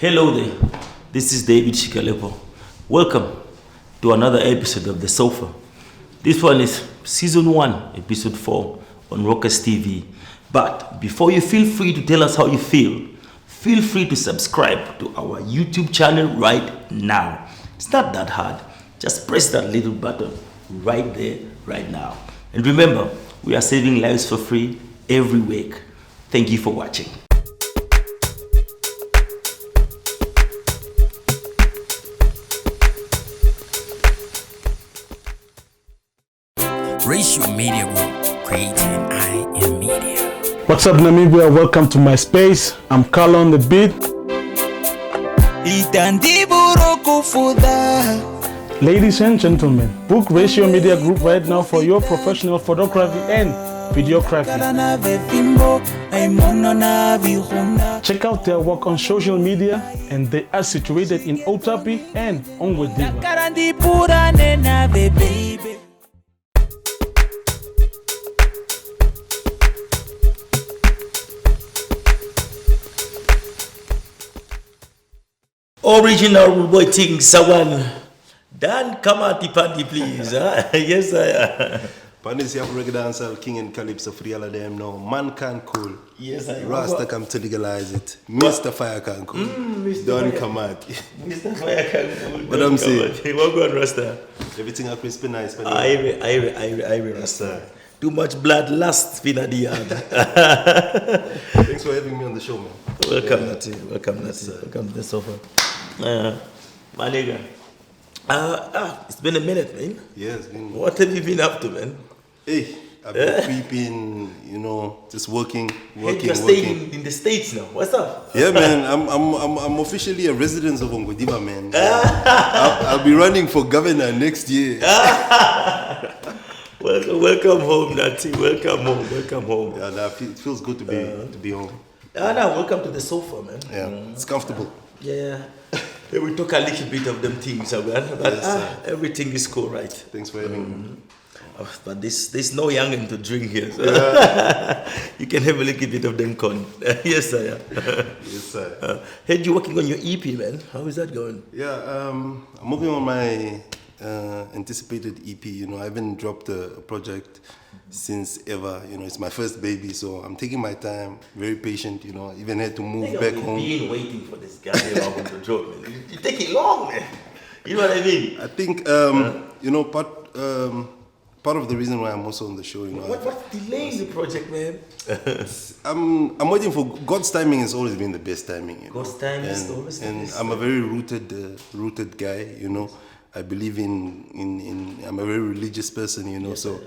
Hello there, this is David Shikalepo. Welcome to another episode of The Sofa. This one is Season 1, Episode 4 on Rockaz TV. But before you feel free to tell us how you feel free to subscribe to our YouTube channel right now. It's not that hard. Just press that little button right there, right now. And remember, we are saving lives for free every week. Thank you for watching. Raciomediagroup, creating I am media. What's up, Namibia? Welcome to my space. I'm Carlo on the beat. Ladies and gentlemen, book Raciomediagroup right now for your professional photography and videography. Check out their work on social media, and they are situated in Otapi and Nduuva. Original boy Ting Sawan. Dan Kamati Pandi, please. Yes, I am. Pandis Yap reggae dancer, king and calypso, free all of them now. Man can cool. Yes, I am. Rasta come to legalize it. Mr. Fire can cool. Don Kamati. Mr. Fire can cool. What I'm saying? What going Rasta? Everything are crispy nice. I Rasta. Too much blood last in the yard. Thanks for having me on the show, man. Welcome, Nati. Welcome to The Sofa. My nigga. It's been a minute, man. Yes. What have you been up to, man? Hey, I've been creeping, just working. You're staying in the States now. What's up? Yeah, man. I'm officially a resident of Nduuva, man. I'll be running for governor next year. Welcome home, Nati. Welcome home. Yeah, it feels good to be home. Welcome to The Sofa, man. Yeah, it's comfortable. Yeah. We talk a little bit of them things, man. But yes, everything is cool, right? Thanks for having me. But there's no youngin to drink here. So you can have a little bit of them con. Yes, sir. Yes, sir. Hey, you working on your EP, man? How is that going? Yeah, I'm working on my anticipated EP. I haven't dropped a project since ever. It's my first baby, so I'm taking my time, very patient. Even had to move back home. Been waiting for this guy album to drop, man. It's taking long, man. You know what I mean? I think part of the reason why I'm also on the show. What's delaying the project, man? I'm waiting for God's timing. Has always been the best timing. God's timing is always the best. And I'm a very rooted guy. I believe in I'm a very religious person, yes, so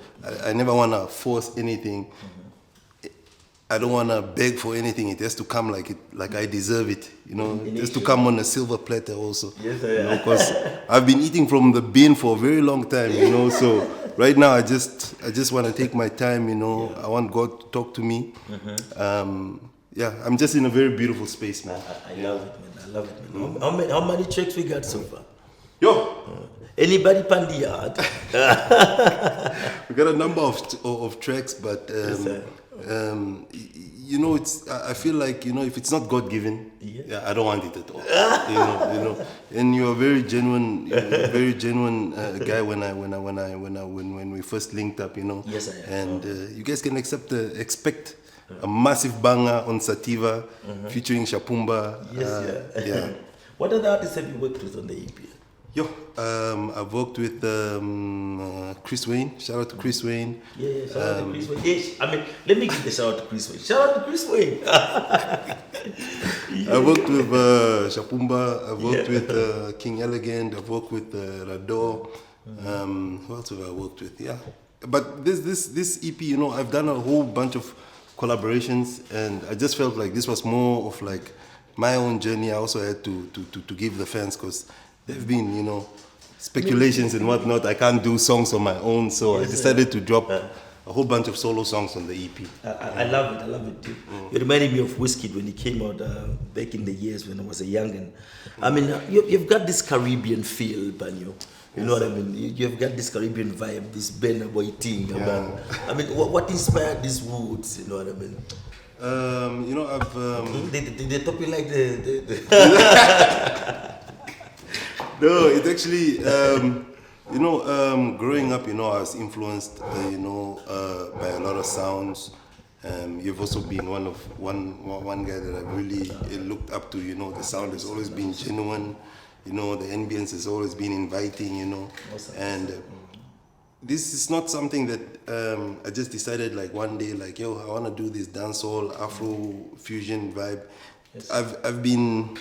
I never want to force anything. Mm-hmm. I don't want to beg for anything. It has to come like I deserve it, It has to come on a silver platter also. Yes, because I've been eating from the bin for a very long time, so right now I just want to take my time, I want God to talk to me. Mm-hmm. I'm just in a very beautiful space, man. I love it, man. How many tracks we got so far? Yo! Anybody pan the yard? We got a number of tracks, but I feel like if it's not God given, I don't want it at all. And you're a very genuine, guy. When we first linked up, Yes, I am. And you guys can expect a massive banger on Sativa, featuring Shapumba. Yes, yeah. What other artists have you worked with on the EP? I've worked with Chris Wayne. Shout out to Chris Wayne. Yeah, shout out to Chris Wayne. Yes, let me give the shout out to Chris Wayne. Shout out to Chris Wayne. I worked with Shapumba. I've worked with King Elegant. I've worked with Rado. Who else have I worked with? Yeah, but this EP, I've done a whole bunch of collaborations, and I just felt like this was more of like my own journey. I also had to give the fans, because there've been, speculations and whatnot. I can't do songs on my own, so I decided to drop a whole bunch of solo songs on the EP. I love it, dude. It reminded me of Wizkid when he came out back in the years when I was a youngin. I mean, you've got this Caribbean feel, Banyo. You know what I mean? You've got this Caribbean vibe, this Burna Boy thing. I mean, what inspired these woods? You know what I mean? You know, I've They talk me like the no, it's actually you know, growing up, you know, I was influenced, you know, by a lot of sounds. You've also been one guy that I really looked up to. You know, the sound has always been genuine. You know, the ambience has always been inviting. You know, and this is not something that I just decided like one day, like, yo, I want to do this dancehall Afro fusion vibe. Yes. I've been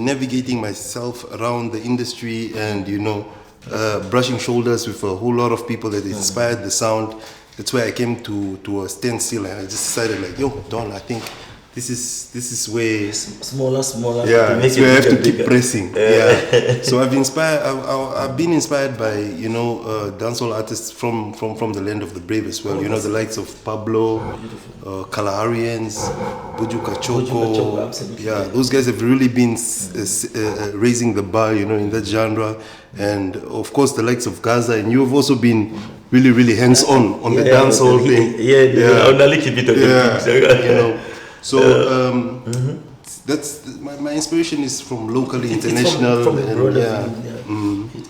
navigating myself around the industry and, you know, brushing shoulders with a whole lot of people that inspired the sound. That's where I came to a standstill, and I just decided like, yo, Don, I think this is where smaller. Yeah, that's where I have to keep pressing. Yeah. So I've been inspired by, you know, dancehall artists from the land of the brave as well. You know, the likes of Pablo, Kalaharians, Buju Kachoko. Yeah, those guys have really been raising the bar, you know, in that genre. And of course, the likes of Gaza, and you've also been really hands-on on the dancehall thing. You know. So that's my inspiration is from locally, international. From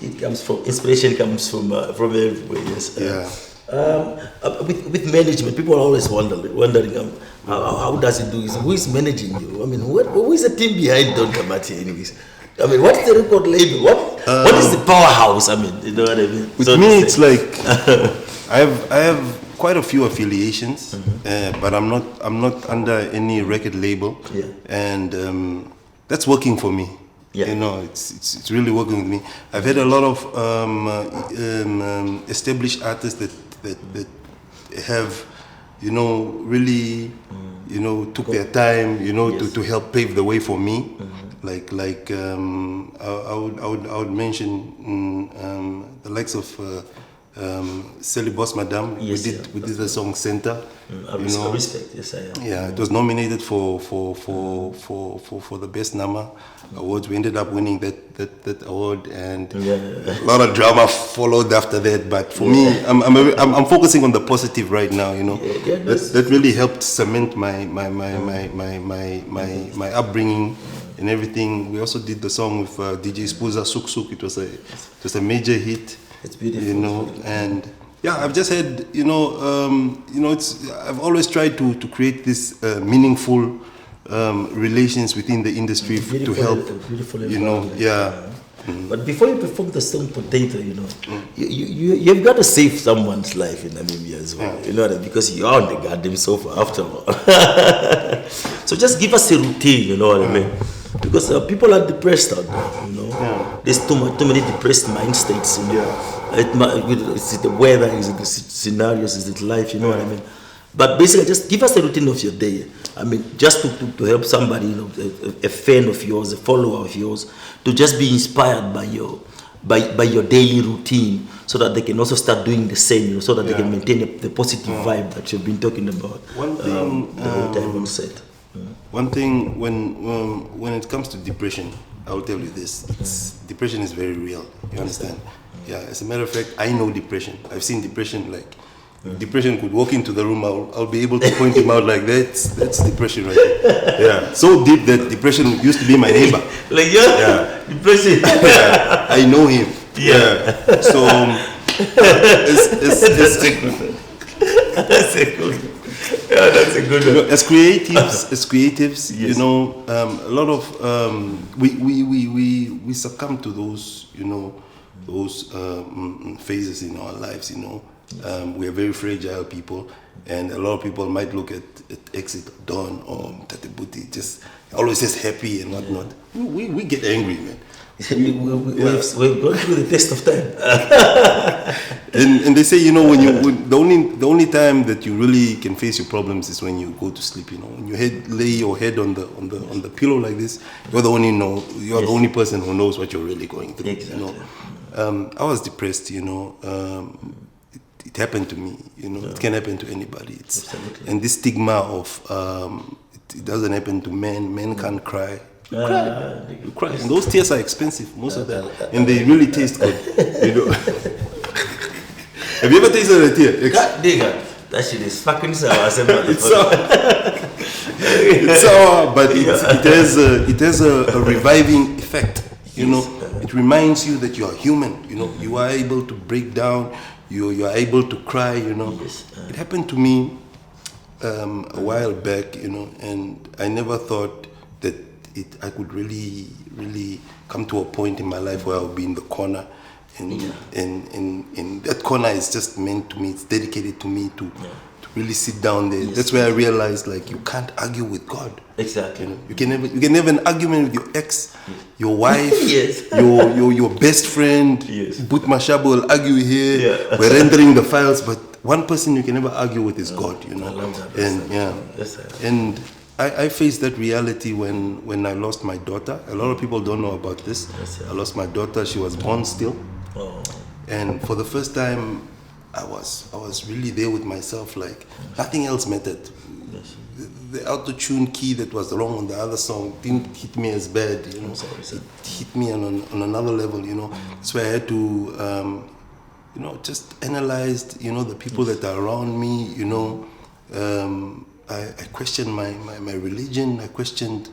It comes from inspiration comes from everywhere. Yes. With management, people are always wondering how does it do this? Who is managing you? I mean, who is the team behind Don Kamati, anyways? I mean, what's the record label? What is the powerhouse? I mean, you know what I mean? With me, it's like I have quite a few affiliations, but I'm not under any record label, and that's working for me. Yeah. You know, it's really working with me. I've had a lot of established artists that have, you know, really, you know, took their time, you know, to help pave the way for me. Like I would mention the likes of Sally Boss Madame. We did the song Center. I respect. Yes, I am. Yeah, it was nominated for the best Nama awards. We ended up winning that award, and a lot of drama followed after that. But for me, I'm focusing on the positive right now. You know, that really helped cement my upbringing and everything. We also did the song with DJ Spuza Suk Suk. It was a major hit. It's beautiful. You know, and yeah, I've just had, you know, I've always tried to create this meaningful relations within the industry to help, you know, But before you perform the song Potato, you know, you've got to save someone's life in Namibia as well, you know what I mean? Because you're on the goddamn sofa after all. So just give us a routine, you know what I mean? Because people are depressed out there, you know. There's too many depressed mind states, you know. Is it the weather, is it the scenarios, is it life, you know what I mean? But basically, just give us a routine of your day. I mean, just to help somebody, you know, a fan of yours, a follower of yours, to just be inspired by your daily routine, so that they can also start doing the same, you know, so that they can maintain the positive vibe that you've been talking about. One thing, the whole time on set. One thing, when it comes to depression, I will tell you this: depression is very real. You understand? Yeah. As a matter of fact, I know depression. I've seen depression. Like, depression could walk into the room. I'll be able to point him out like that's depression right there. Yeah. So deep that depression used to be my neighbor. Like depression. Yeah. I know him. Yeah. So that's a good. Yeah, that's a good one. You know, as creatives, you know, a lot of we succumb to those, you know, those phases in our lives. You know, we are very fragile people, and a lot of people might look at Exit or Dawn or Tatebuti just always just happy and whatnot. We get angry, man. We've gone through the test of time. and they say, you know, the only time that you really can face your problems is when you go to sleep. You know, when you lay your head on the pillow like this, you're the only person who knows what you're really going through. Exactly. You know, I was depressed. You know, it happened to me. You know, it can happen to anybody. And this stigma of it doesn't happen to men. Men can't cry. You cry. And those tears are expensive, most of them, and they really taste good. You know. Have you ever tasted a tear? That shit is fucking sour. It's sour, but it has a reviving effect. You know, it reminds you that you are human. You know, you are able to break down. You are able to cry. You know, it happened to me a while back. You know, and I never thought that I could really come to a point in my life where I would be in the corner. And that corner is just meant to me. It's dedicated to me to really sit down there. That's where I realized, like, you can't argue with God. Exactly. You know, you can have an argument with your ex, your wife, your best friend. But Mashaba will argue here. We're rendering the files, but one person you can never argue with is God. You know. I love that. And I faced that reality when I lost my daughter. A lot of people don't know about this. I lost my daughter. She was born still. Oh. And for the first time, I was really there with myself. Like nothing else mattered. The auto-tune key that was wrong on the other song didn't hit me as bad. You know, it hit me on another level. You know, that's why I had to, just analyze. You know, the people that are around me. You know, I questioned my religion. I questioned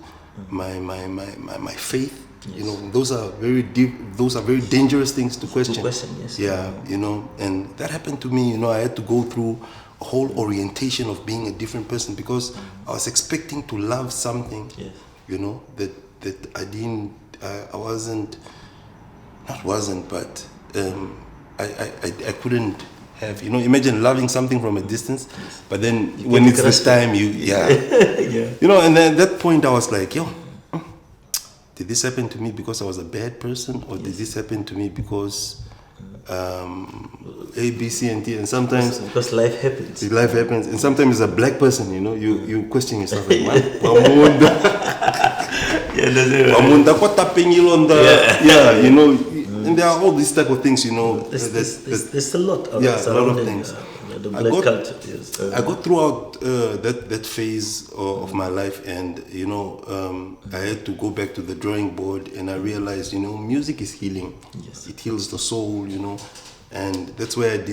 my faith. You know, those are very deep. Those are very dangerous things to question. Yes. Yeah, you know, and that happened to me. You know, I had to go through a whole orientation of being a different person because I was expecting to love something. Yes. You know, that I didn't. I wasn't. Not wasn't, but I couldn't have. You know, imagine loving something from a distance, but then when it's this time, Yeah. You know, and then at that point I was like, yo. Did this happen to me because I was a bad person, or did this happen to me because A, B, C, and T? And sometimes because life happens. Life happens, and sometimes as a black person, you know, you question yourself like, what? You know, and there are all these type of things, you know. There's a lot of a lot of things. The black culture. Yes. I got throughout that phase of my life, and you know, I had to go back to the drawing board, and I realized, you know, music is healing. Yes. It heals the soul, you know, and that's where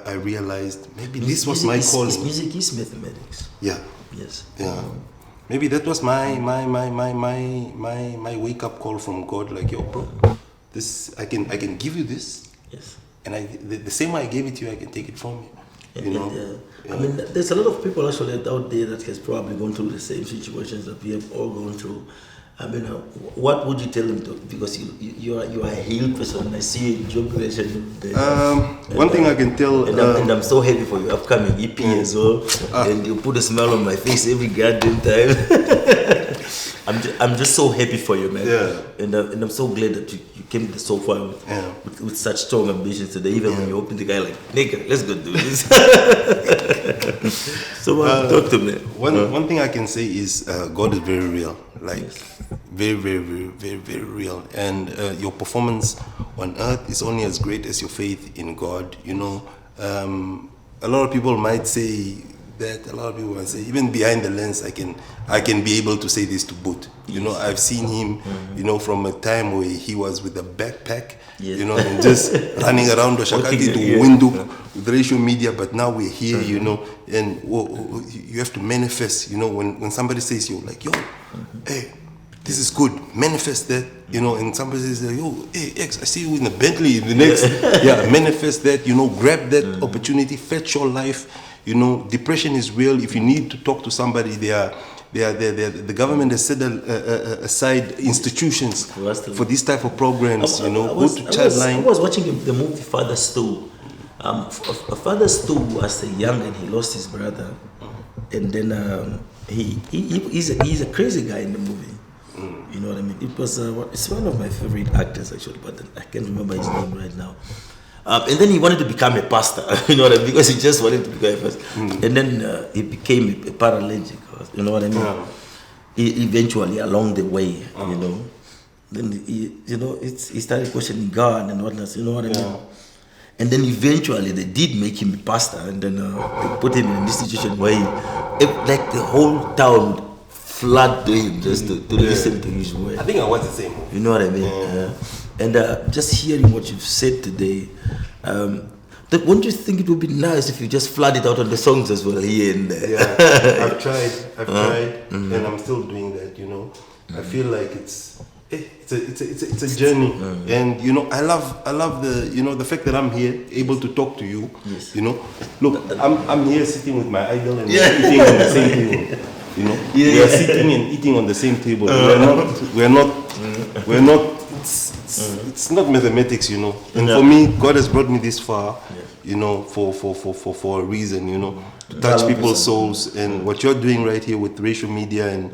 I realized maybe this was my calling. Music is mathematics. Yeah. Yes. Yeah. Maybe that was my wake up call from God. Like, yo, bro, this I can give you this. Yes. And the same way I gave it to you, I can take it from you. You know? I mean, there's a lot of people actually out there that has probably gone through the same situations that we have all gone through. I mean, what would you tell them to? Because you are a healed person. I see a job relation. One thing I can tell, and I'm so happy for your upcoming EP as well. And you put a smile on my face every goddamn time. I'm just so happy for you, man. Yeah. And I'm so glad that you came so far with such strong ambitions today. Even when you open the guy like, nigga, let's go do this. So talk to me. One thing I can say is God is very real. Like very, very, very, very, very real. And your performance on earth is only as great as your faith in God. You know, a lot of people might say that. A lot of people might say, even behind the lens, I can be able to say this to boot. You know, I've seen him, you know, from a time where he was with a backpack, you know, and just running around the Shakati to Windhoek with racial media. But now we're here, you know, and you have to manifest. You know, when somebody says, you're like, yo, hey, this is good, manifest that, you know, and somebody says, yo, hey, X, I see you in the Bentley, the next, manifest that, you know, grab that opportunity, fetch your life. You know, depression is real. If you need to talk to somebody, the government has set aside institutions for these type of programs. You know, go to Childline. I was watching the movie Father Stu. Father Stu was young and he lost his brother, and then he's a crazy guy in the movie. You know what I mean? It's one of my favorite actors actually, but I can't remember his name right now. And then he wanted to become a pastor, you know what I mean? Because he just wanted to become a pastor. And then he became a paraplegic, you know what I mean? Eventually, along the way, you know, then he started questioning God and whatnot, you know what I mean? And then eventually they did make him a pastor, and then they put him in an institution where like the whole town flooded to him just to listen to his word. I think I was the same. You know what I mean? And just hearing what you've said today, Wouldn't you think it would be nice if you just flood it out on the songs as well here and there? Yeah, I've tried, and I'm still doing that. I feel like it's a journey, and I love the fact that I'm here, able to talk to you. Yes. Look, I'm here sitting with my idol and we're eating on the same table. We are sitting and eating on the same table. We're not. It's not mathematics, And for me, God has brought me this far, for a reason, to touch people's souls. And what you're doing right here with racial media and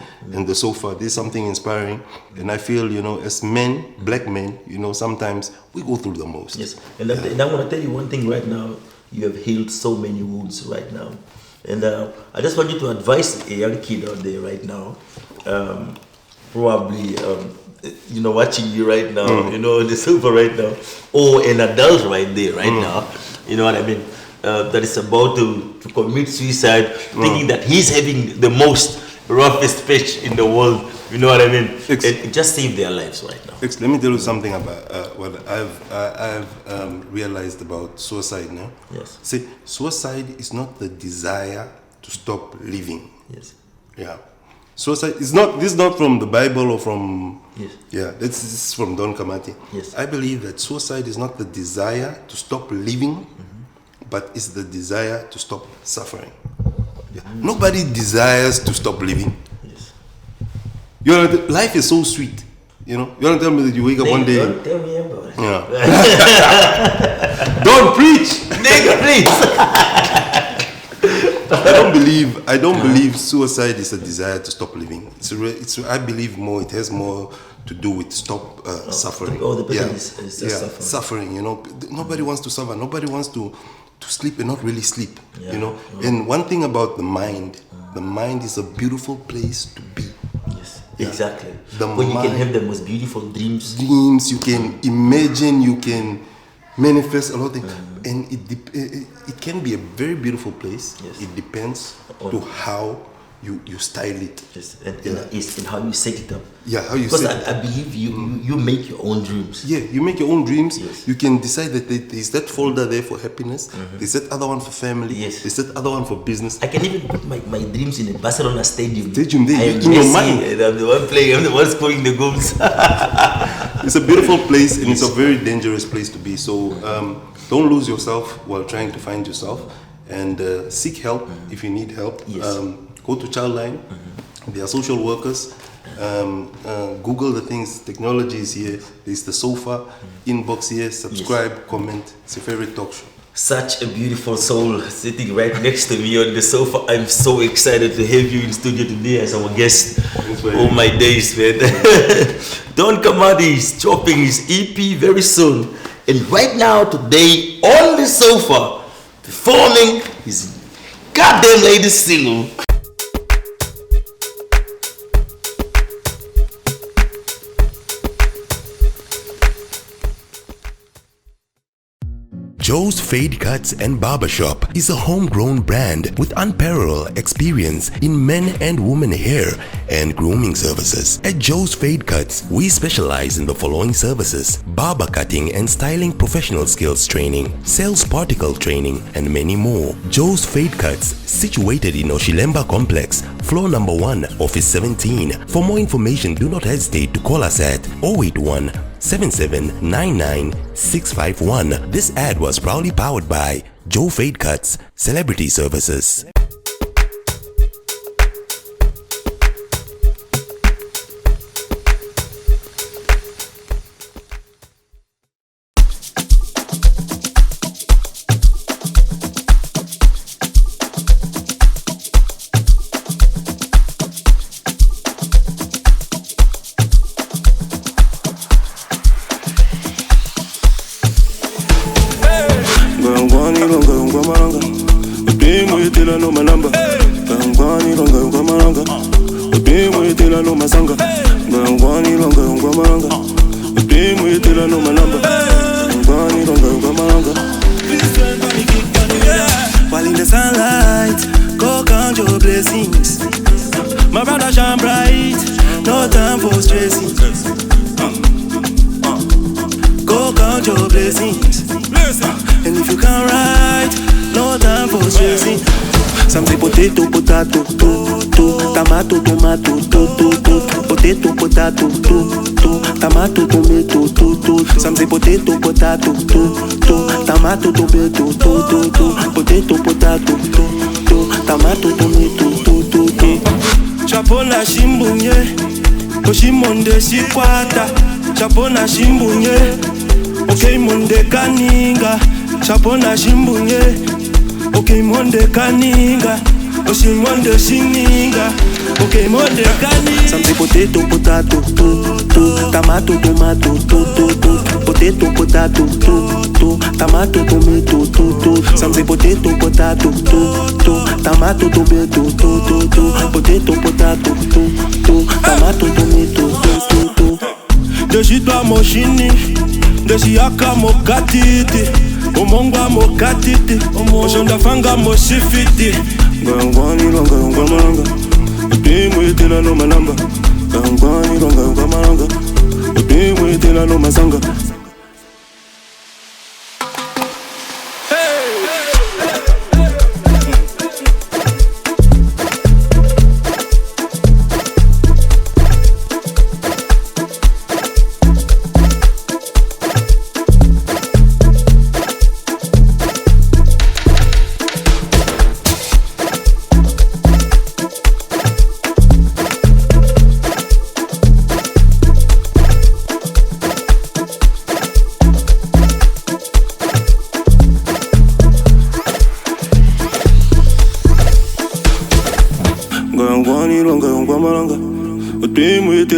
the sofa, there's something inspiring. And I feel, as men, black men, sometimes we go through the most. Yes. And I'm going to tell you one thing right now. You have healed so many wounds right now. And I just want you to advise a young kid out there right now, probably, watching you right now, the sofa right now, or an adult right there right now, you know what I mean, that is about to commit suicide, thinking that he's having the most roughest patch in the world, you know what I mean, and just save their lives right now. Let me tell you something about what I've realized about suicide now. Yes. See, suicide is not the desire to stop living. Yes. Yeah. Suicide is not. This is not from the Bible or from. Yes. Yeah. This is from Don Kamati. Yes. I believe that suicide is not the desire to stop living, but it's the desire to stop suffering. Yeah. Nobody desires to stop living. Yes. Life is so sweet. You don't tell me that you wake up one day. Don't tell me about it. Yeah. Don't preach, nigga, please. I don't believe suicide is a desire to stop living. I believe more. It has more to do with stop suffering. The person is suffering. Nobody wants to suffer. Nobody wants to sleep and not really sleep. And one thing about the mind is a beautiful place to be. Yes, exactly. When you can have the most beautiful dreams. Dreams, you can imagine, you can manifest a lot of things. And it can be a very beautiful place. Yes. It depends to how you style it. Yes. And how you set it up. Yeah, how you because set it up. I believe you make your own dreams. Yeah, you make your own dreams. Yes. You can decide that there's that folder there for happiness. There's that other one for family. Yes. There's that other one for business. I can even put my dreams in a Barcelona stadium. Stadium there, I am in your mind. And I'm the one playing, I'm the one scoring the goals. It's a beautiful place, and it's a very dangerous place to be. So don't lose yourself while trying to find yourself, and seek help if you need help. Yes. Go to Childline. There are social workers. Google the things. Technology is here. There's the sofa. Inbox here. Subscribe. Comment. It's your favorite talk show. Such a beautiful soul sitting right next to me on the sofa. I'm so excited to have you in studio today as our guest. Oh my days, man. Don Kamati is dropping his EP very soon. And right now, today, on the sofa, performing his goddamn latest single. Joe's Fade Cuts and Barbershop is a homegrown brand with unparalleled experience in men and women hair and grooming services. At Joe's Fade Cuts, we specialize in the following services: barber cutting and styling professional skills training, sales particle training, and many more. Joe's Fade Cuts, situated in Oshilemba Complex, floor number 1, office 17. For more information, do not hesitate to call us at 081 7799 651. This ad was proudly powered by Joe Fade Cuts Celebrity Services. While in the sunlight, go count your blessings. My brother shine bright, no time for stressing. Go count your blessings, and if you can't ride, Some say potato, potato, tomato, tomato, potato, potato, tomato, tomato, some say potato, potato, tomato, tomato, potato, potato, tomato, tomato, Chapona shimbunye, oshimonde sikwata. Chapona shimbunye, okay monde kaninga. Chapona shimbunye, okay monde kaninga. Oshimonde shininga, okay monde kaninga. Some say potato, potato, tomato, tomato, potato, potato, tomato, tomato, some say potato, potato, tomato, tomato, potato, potato, tomato, tomato. Deshitwa moshini, deshiaka mokatiti, omongwa mokatiti, oshonda fanga moshifiti. Ngwani longa ngwamalanga, utimu itela no manamba. Ngwani longa ngwamalanga, utimu itela no masanga.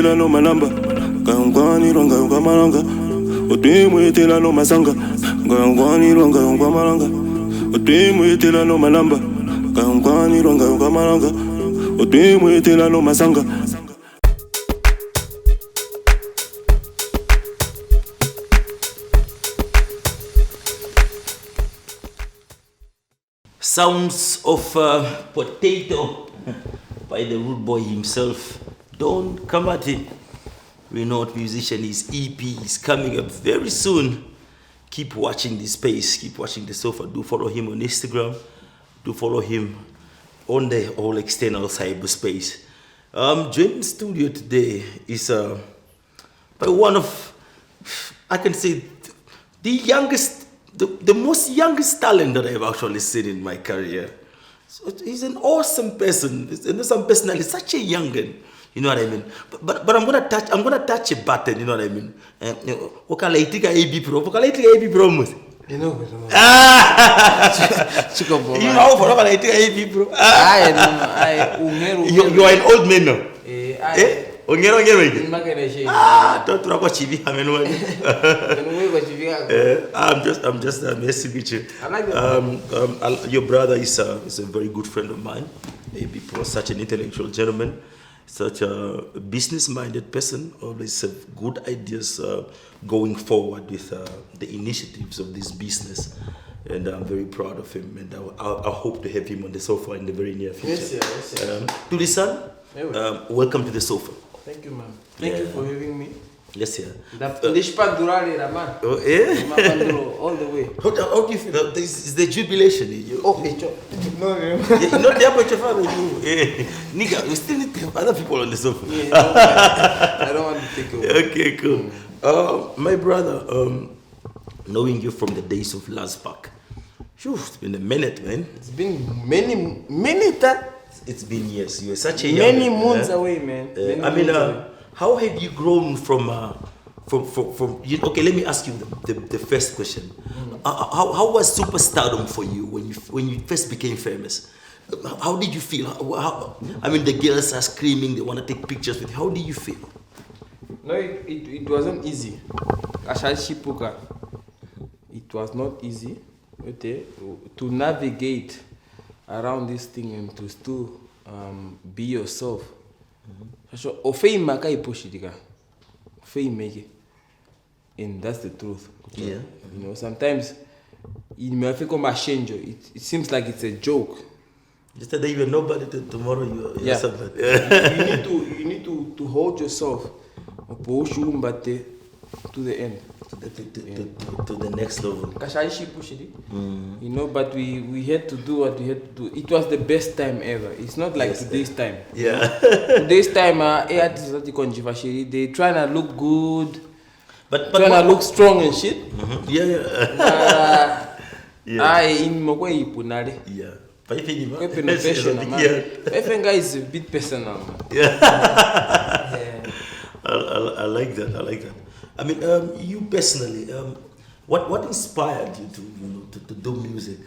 No manamba, Gangwani longa ngwamalanga, Utimu itela no masanga, Gangwani longa ngwamalanga, Utimu itela no manamba, Gangwani longa ngwamalanga, Utimu itela no masanga. Sounds of potato by the rude boy himself, Don Kamati. Renowned musician. His EP is coming up very soon. Keep watching this space, keep watching the sofa. Do follow him on Instagram. Do follow him on the all external cyberspace. Joining the studio today is by one of, I can say, the youngest, the most youngest talent that I've actually seen in my career. So he's an awesome person. He's an awesome personality, such a young'un. You know what I mean? But I'm gonna touch a button, you know what I mean? Okalaitika AB Pro. Okalaitika AB Pro mus. You know. You know for Okalaitika AB Pro. You are an old man now. I'm just messing with you. I like that. Your brother is a very good friend of mine. AB Pro, such an intellectual gentleman. Such a business-minded person, always have good ideas going forward with the initiatives of this business. And I'm very proud of him, and I hope to have him on the sofa in the very near future. Yes, sir. Tulisan, welcome to the sofa. Thank you, man. Thank you for having me. Yes, sir. Despite Durari, man. Oh, yeah? All the way. How do you feel? This is the jubilation. No. You're not there, but your father. Nigga, we still need to have other people on the sofa. Yeah, I don't want to take over. Okay, cool. My brother, knowing you from the days of Last Park, it's been a minute, man. It's been many times. It's been years. You were such a young many months away, man. How have you grown from you? Okay, let me ask you the first question. How was superstardom for you when you first became famous? How did you feel? The girls are screaming, they want to take pictures with you. How did you feel? No, it wasn't easy. It was not easy, okay, to navigate around this thing and to still be yourself. So, and that's the truth. Yeah. You know, sometimes it seems like it's a joke. Yesterday you were nobody, tomorrow you're somebody. you need to hold yourself to the end. to the next level. Kashaishi push it. You know, but we had to do what we had to do. It was the best time ever. It's not like today's time. Yeah. Today's time, artists they trying to look good, but trying to look strong and shit. Yeah. In Mogwai Punari. Yeah. FNG is a bit personal. Yeah. I like that. I mean, you personally, what inspired you to to do music?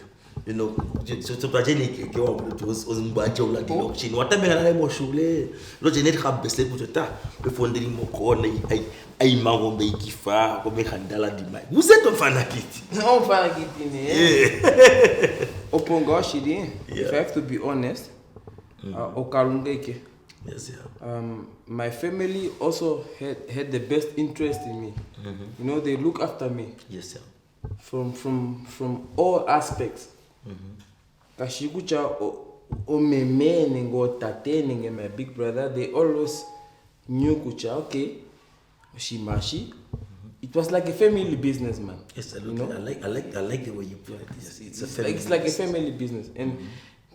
You know, so prajeni ke wa motho o zimbaje o la diloction wa tamela na mo shule lo jenet ga best go tsota be fondeli mo kona ai mangombe ikifa go me handala di mai useto mfana kiti no mfana kiti ne opongo shidi if I have to be honest okarungeke. Yes, yeah. My family also had the best interest in me. You know, they look after me. Yes, yeah. From all aspects. Kashikucha o meme ningo tate ninge my big brother, they always knew kucha okay, shimashi. It was like a family business, man. Yes, you know? I like the way you put it. Yes, It's like a family business, and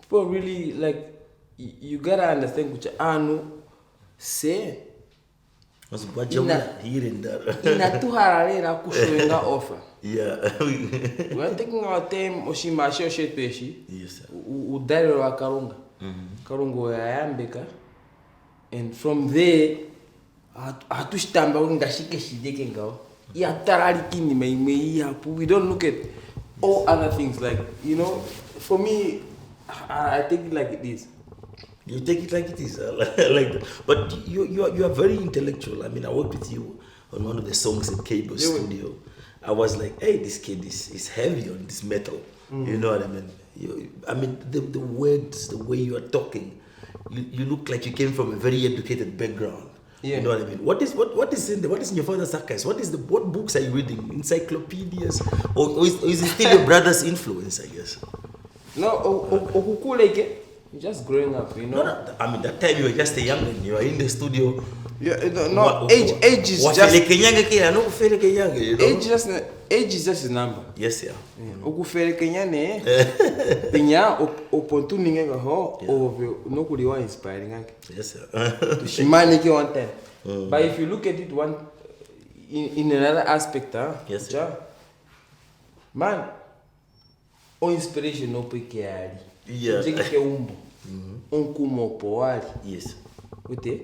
people really like. You gotta understand kucha anu se here and there. Inatuhararera kushowenga offer. Yeah. We are taking our time oshimashi oshepeshi. Yes, sir. Udare wa karunga. Karungo ya yambeka. And from there atushitamba ngashike shideke ngao. Ya tarari kini me hapu. We don't look at all other things like, you know, for me I take it like it is. You take it like it is. I like that. But you are very intellectual. I mean, I worked with you on one of the songs at Cable Studio. I was like, hey, this kid is heavy on this metal. You know what I mean? The words, the way you are talking, you look like you came from a very educated background. Yeah. You know what I mean? What is in your father's archives? What books are you reading? Encyclopedias, or is it still your brother's influence? I guess. No, you're just growing up, you know. No, I mean, that time you were just a young man. You were in the studio. Yeah, age is just. Age is just a number. Yes, yeah. Okufere kenyane. Pinya opportunity ho no kuliwa inspiring. Yes, sir. To shimani ki one time. But if you look at it in another aspect, yes, sir. Man, o inspiration no pekeari. Yeah. Jeke umbo. Onkumo poari. Yes. Ute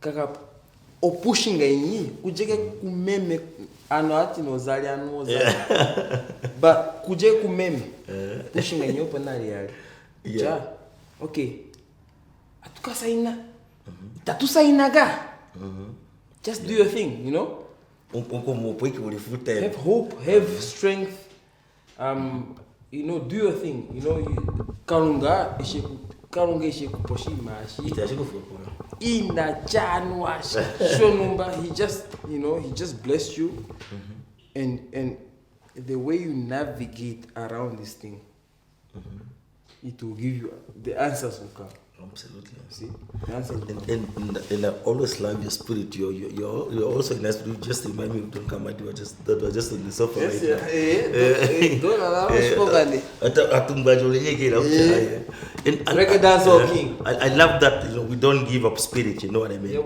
kaka o pushing inyi kujeke kumeme ano ati no zali but kuje kumeme pushing inyi open na real. Ja. Okay. Atuka saina. Tatu sainaga. Just do your thing, you know? Have hope, have strength. You know, do your thing. You know, karunga ishe kuposhima ina chanwa shonumba. He just blessed you, and the way you navigate around this thing, it will give you the answers will come. Absolutely. See, the answers will come. And I always love your spirit. You're also in that spirit. Just remind me of Kamati. That was just on the sofa. Yes, right I love that. You know, we don't give up spirit. You know what I mean?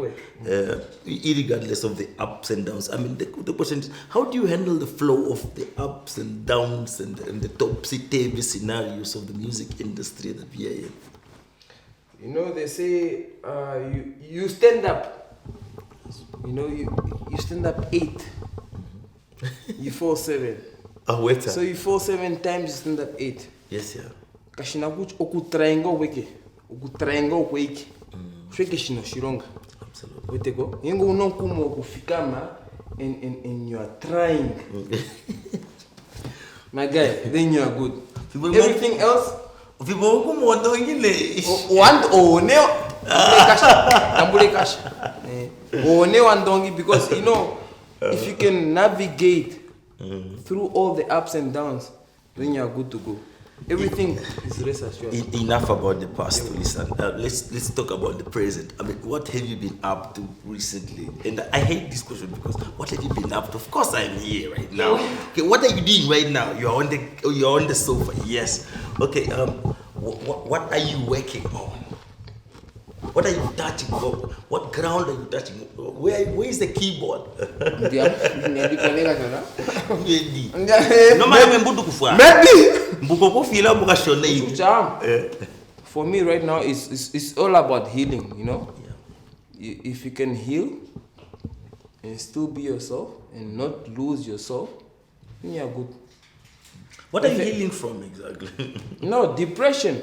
Irregardless of the ups and downs. I mean, the question is, how do you handle the flow of the ups and downs and the topsy-turvy scenarios of the music industry that we are in? You know, they say you stand up. You know, you stand up 8. You fall 7. So you fall 7 times, you stand up 8. Yes, yeah. Kashina kuch okutriangle weke. Okutriangle weke. Shweke shino shironga. Absolutely. Weteko. Yengo unonkumo kufikama and you are trying. My guy, then you are good. Everything else. One because you know if you can navigate through all the ups and downs, then you are good to go. Everything is rest assured. Enough about the past, Tulisan. Let's talk about the present. I mean, what have you been up to recently? And I hate this question because what have you been up to? Of course, I'm here right now. Okay, what are you doing right now? You're on the sofa. Yes. Okay. What are you working on? What are you touching? What ground are you touching? Where is the keyboard? For me right now, it's all about healing, you know? Yeah. If you can heal and still be yourself and not lose yourself, then you're good. What are you healing from exactly? No, depression.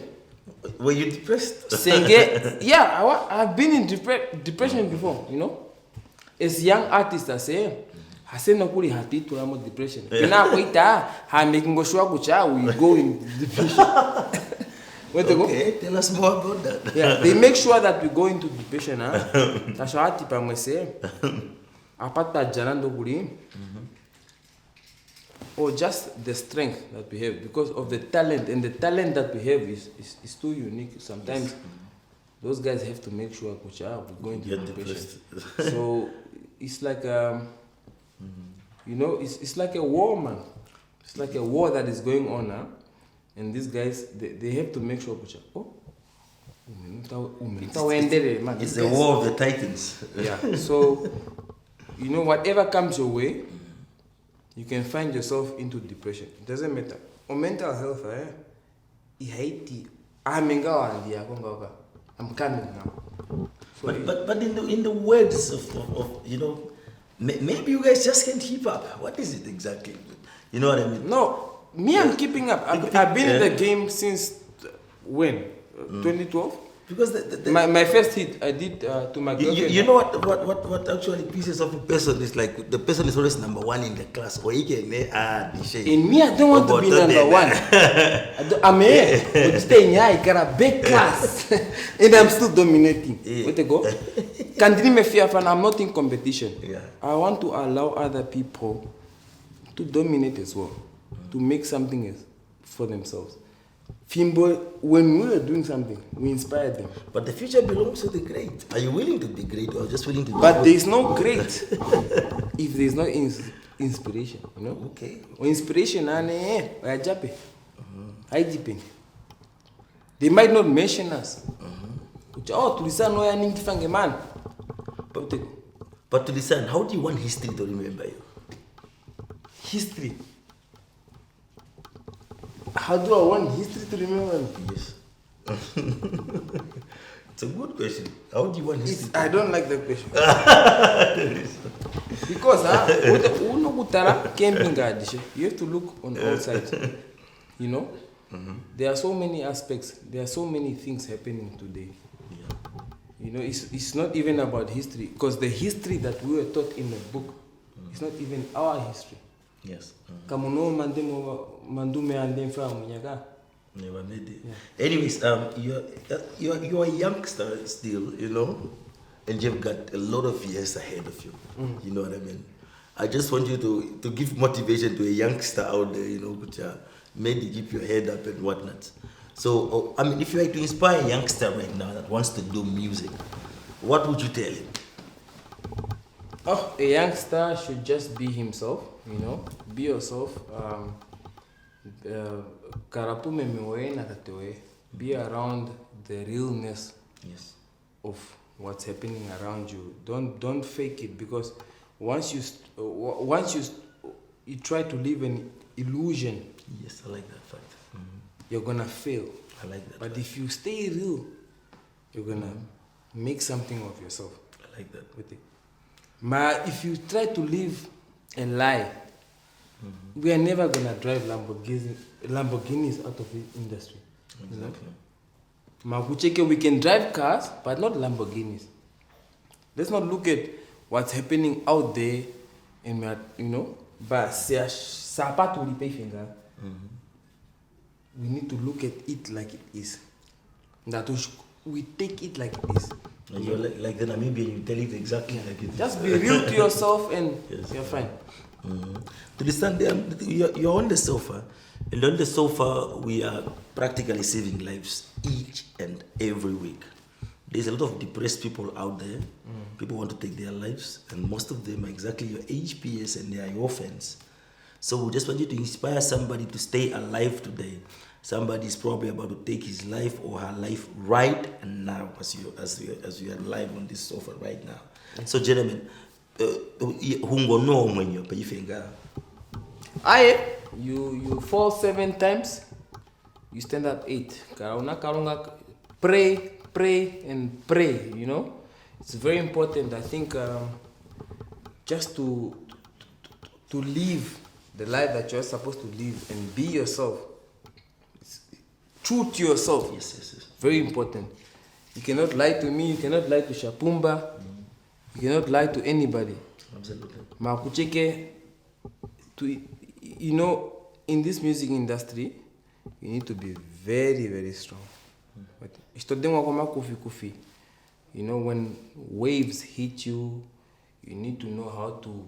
Were you depressed? Yeah, I've been in depression before, you know. As young artists, I say no kuli hati to amo depression. Kena kuita ha making go sure kucha we go in depression. Okay, tell us more about that. Yeah, they make sure that we go into depression. That's what I tell myself. Apata janando kuli. Or just the strength that we have because of the talent, and the talent that we have is too unique. Sometimes those guys have to make sure we're going to depression. So it's like you know, it's like a war, man. It's like a war that is going on now, and these guys they have to make sure it's the war of the titans. Yeah. So you know, whatever comes your way, you can find yourself into depression. It doesn't matter. Or mental health, I'm coming now. So but in the words of you know, maybe you guys just can't keep up. What is it exactly? You know what I mean? No, me, I'm keeping up. I've been in the game since when? 2012. Because my first hit I did to my girlfriend. You know what actually pieces of a person is like? The person is always number one in the class. Or he can in me, I don't want to be number one. I'm here, but staying here, I got a big class, and I'm still dominating. Where to go? Can't me fear, and I'm not in competition. Yeah. I want to allow other people to dominate as well, to make something else for themselves. Fimbo, when we are doing something, we inspire them. But the future belongs to the great. Are you willing to be great or just willing to be But there is no great if there is no inspiration, you know? Okay. Or inspiration, they might not mention us. Oh, Tulisan, no, I need to find a man. But Tulisan, how do you want history to remember you? History? How do I want history to remember me? Yes. It's a good question. How do you want history? I don't like that question. Because you have to look on all sides. You know? There are so many aspects. There are so many things happening today. Yeah. You know, it's not even about history. Because the history that we were taught in the book is not even our history. Yes. Never made it. Yeah. Anyways, you're a youngster still, you know, and you've got a lot of years ahead of you. You know what I mean? I just want you to give motivation to a youngster out there, you know, which maybe keep your head up and whatnot. So, I mean, if you were to inspire a youngster right now that wants to do music, what would you tell him? Oh, a youngster should just be himself, you know, be yourself. Be around the realness of what's happening around you. Don't fake it, because once you try to live an illusion, yes, I like that fact. You're gonna fail. I like that. But fact. if you stay real, you're gonna make something of yourself. I like that. With it. If you try to live and lie, we are never gonna drive Lamborghinis out of the industry. Exactly. You know? We can drive cars, but not Lamborghinis. Let's not look at what's happening out there, and you know. But we need to look at it like it is. That we take it like it is. And you're like the Namibian, you tell it exactly like it is. Just be real to yourself and you're fine. To understand, you're on the sofa. And on the sofa, we are practically saving lives each and every week. There's a lot of depressed people out there. People want to take their lives, and most of them are exactly your age peers, and they are your fans. So we just want you to inspire somebody to stay alive today. Somebody is probably about to take his life or her life right now, as you are live on this sofa right now. So, gentlemen, you fall 7 times, you stand up 8. Pray, and pray. You know, it's very important. I think just to live the life that you're supposed to live and be yourself. True to yourself. Yes. Very important. You cannot lie to me. You cannot lie to Shapumba. You cannot lie to anybody. Absolutely. Makucheke, you know, in this music industry, you need to be very, very strong. You know, when waves hit you, you need to know how to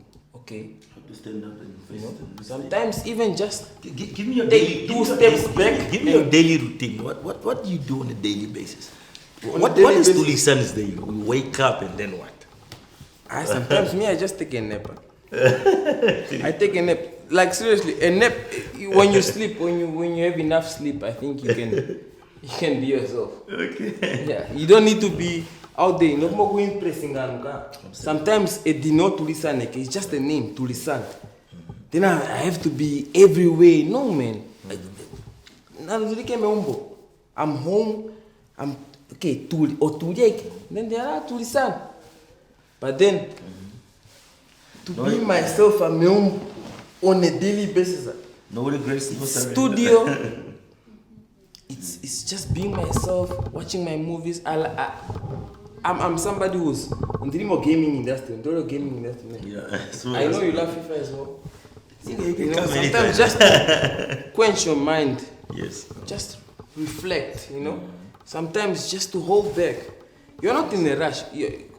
stand up and face them. Sometimes even just give me your take 2 steps back. Give me your daily routine. What do you do on a daily basis? What is Tulisan's day? We wake up and then what? Sometimes I just take a nap. I take a nap. Like seriously, a nap. When you sleep, when you have enough sleep, I think you can be yourself. Okay. Yeah, you don't need to be out there. No more going pressing. Sometimes a dino Tulisan is just a name, Tulisan. Then I have to be everywhere. No man. I'm home. I'm okay. Then there are Tulisan. But then to be myself, I'm on a daily basis. No regrets. Studio. It's just being myself, watching my movies. I'm somebody who's in the gaming industry. Yeah. I know you love FIFA as well. Sometimes just to quench your mind. Yes. Just reflect. You know. Sometimes just to hold back. You're not in a rush. You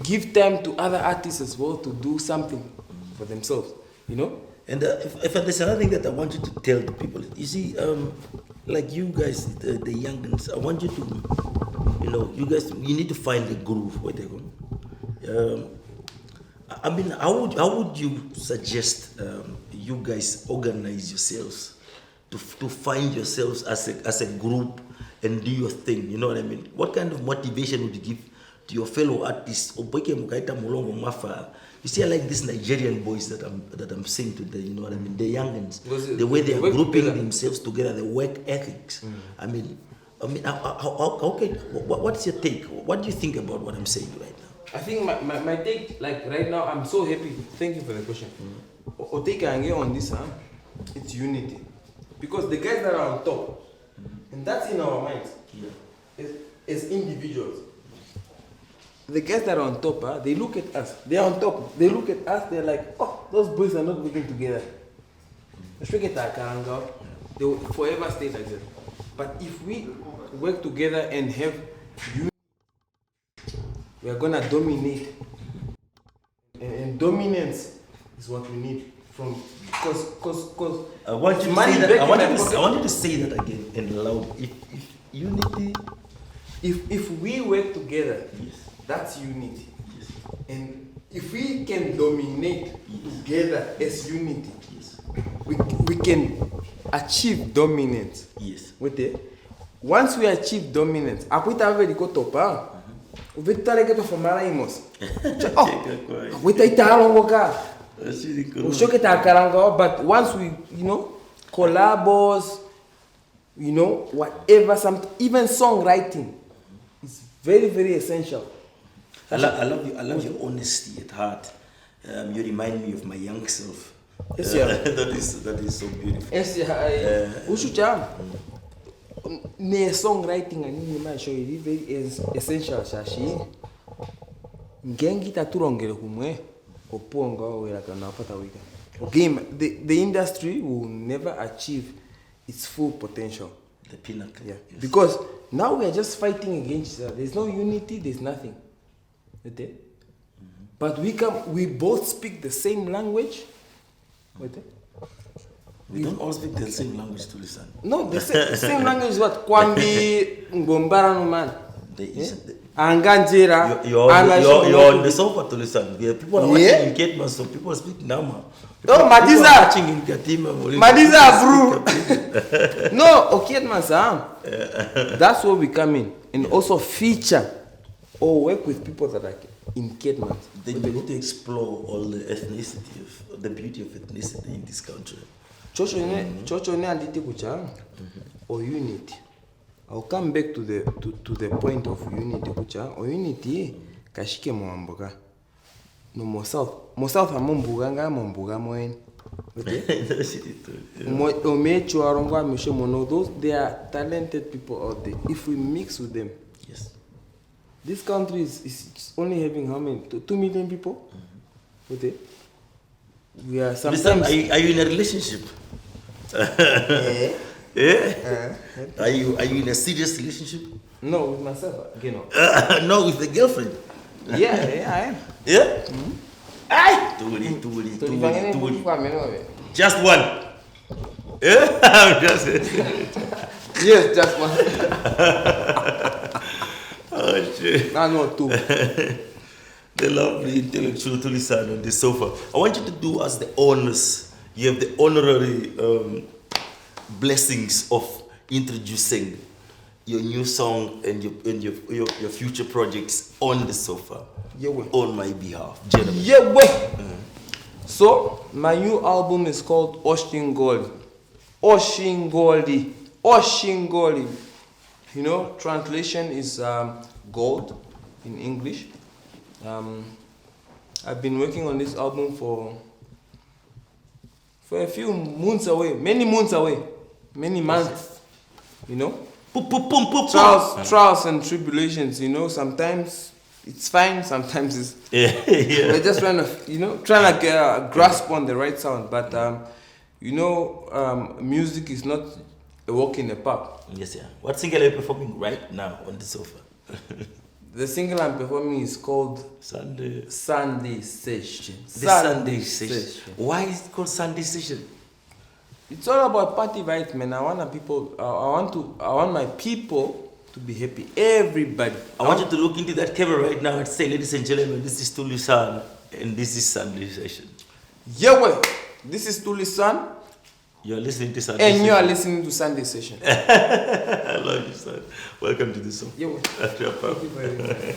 give time to other artists as well to do something for themselves. You know. And if there's another thing that I want you to tell the people, you see, like you guys, the youngins, I want you to, you need to find a groove where they're going. I mean, how would you suggest you guys organize yourselves to find yourselves as a group and do your thing? You know what I mean? What kind of motivation would you give to your fellow artists? You see, I like these Nigerian boys that I'm seeing today. You know what I mean? The youngins, the way they are grouping themselves together, the work ethics. I mean, what's your take? What do you think about what I'm saying right now? I think my take, like right now, I'm so happy. Thank you for the question. Oteka on this, it's unity, because the guys that are on top, and that's in our minds, as individuals. The guys that are on top, they look at us. They are on top. They look at us. They're like, oh, those boys are not working together. They will forever stay like that. But if we work together and have unity, we are gonna dominate. And dominance is what we need because I want you to say that again and loud. If unity, if we work together. Yes. That's unity. Yes. And if we can dominate together as unity, we can achieve dominance. Yes. Once we achieve dominance, but once we, collabos, whatever, even songwriting is very, very essential. I love your honesty at heart. You remind me of my young self. Yes, yeah. that is so beautiful. Yes, yeah. Songwriting and show you very essential. Shashi. Ngengi taturongere kumwe. The industry will never achieve its full potential. The pinnacle. Yeah. Yes. Because now we are just fighting against each other. There's no unity. There's nothing. But we both speak the same language. We don't all speak the same language, Tulisan. No, the same language is what? Kwambi, Ngombara no man. Anganjira. You're on the sofa, Tulisan. People are watching in Ketman, so people speak Nama. Oh, Madiza. Watching in Katima. Madiza, bro. No, Oketman, Sam. That's where we come in. And also feature or work with people that are in Ketman. Then we need to explore all the ethnicity of the beauty of ethnicity in this country. Chocho ne anditi kucha or unity. I'll come back to the point of unity kucha or unity kashike mwamboga. No mo south amombuganga mombuga moen. Okay. Omecho arongwa misho mono, those they are talented people out there. If we mix with them, yes. This country is only having how many? 2 million people. Okay. We are sometimes. Listen, are you in a relationship? Are you in a serious relationship? No, with myself. Okay, no. No, with the girlfriend. Yeah, I am. Yeah? Aye! Tuli. Just one. Yeah? Yes, just one. Oh, shit. No, 2. The lovely intellectual Tulisan on the sofa. I want you to do us the honors. You have the honorary blessings of introducing your new song and your future projects on the sofa. Yeah, way. On my behalf, gentlemen. Yeah, way. So my new album is called Oshingoli. Oshingoli. You know, translation is gold in English. I've been working on this album for a few months away, many months, you know. Trials and tribulations, you know. Sometimes it's fine, sometimes it's we're just trying to grasp on the right sound. But music is not a walk in the park. Yes, yeah. What single are you performing right now on the sofa? The single I'm performing is called Sunday Session. Sunday Session. Why is it called Sunday Session? It's all about party vibes, man. I want my people to be happy. Everybody. I want you to look into that camera right now and say, ladies and gentlemen, this is Tulisan and this is Sunday Session. Yeah, well, this is Tulisan. You're listening to Sunday Session. And you are Session. listening to Sunday Session. I love you, son. Welcome to the show. Yeah, well. Thank you very much.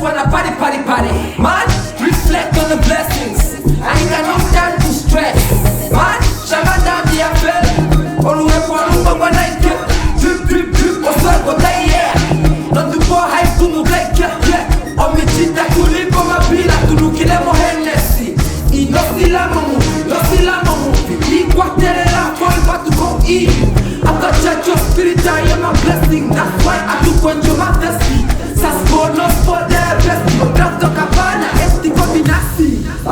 wanna party. Man, reflect on the blessings. I ain't got no time to stress. Man, shaka down the affair. Oluwe kwa rumba kwa night. Drip, oswego day, yeah. Not the boy hype to move like, yeah. Omichita kulipo mabila, tulukile mo Hennessy. No sila momu. Ikwa terera, fall back to go in. After church of spirit, I am a blessing. That's why I do quench my destiny. Sasko no for their best. Obrato cabana, esti combinasi. I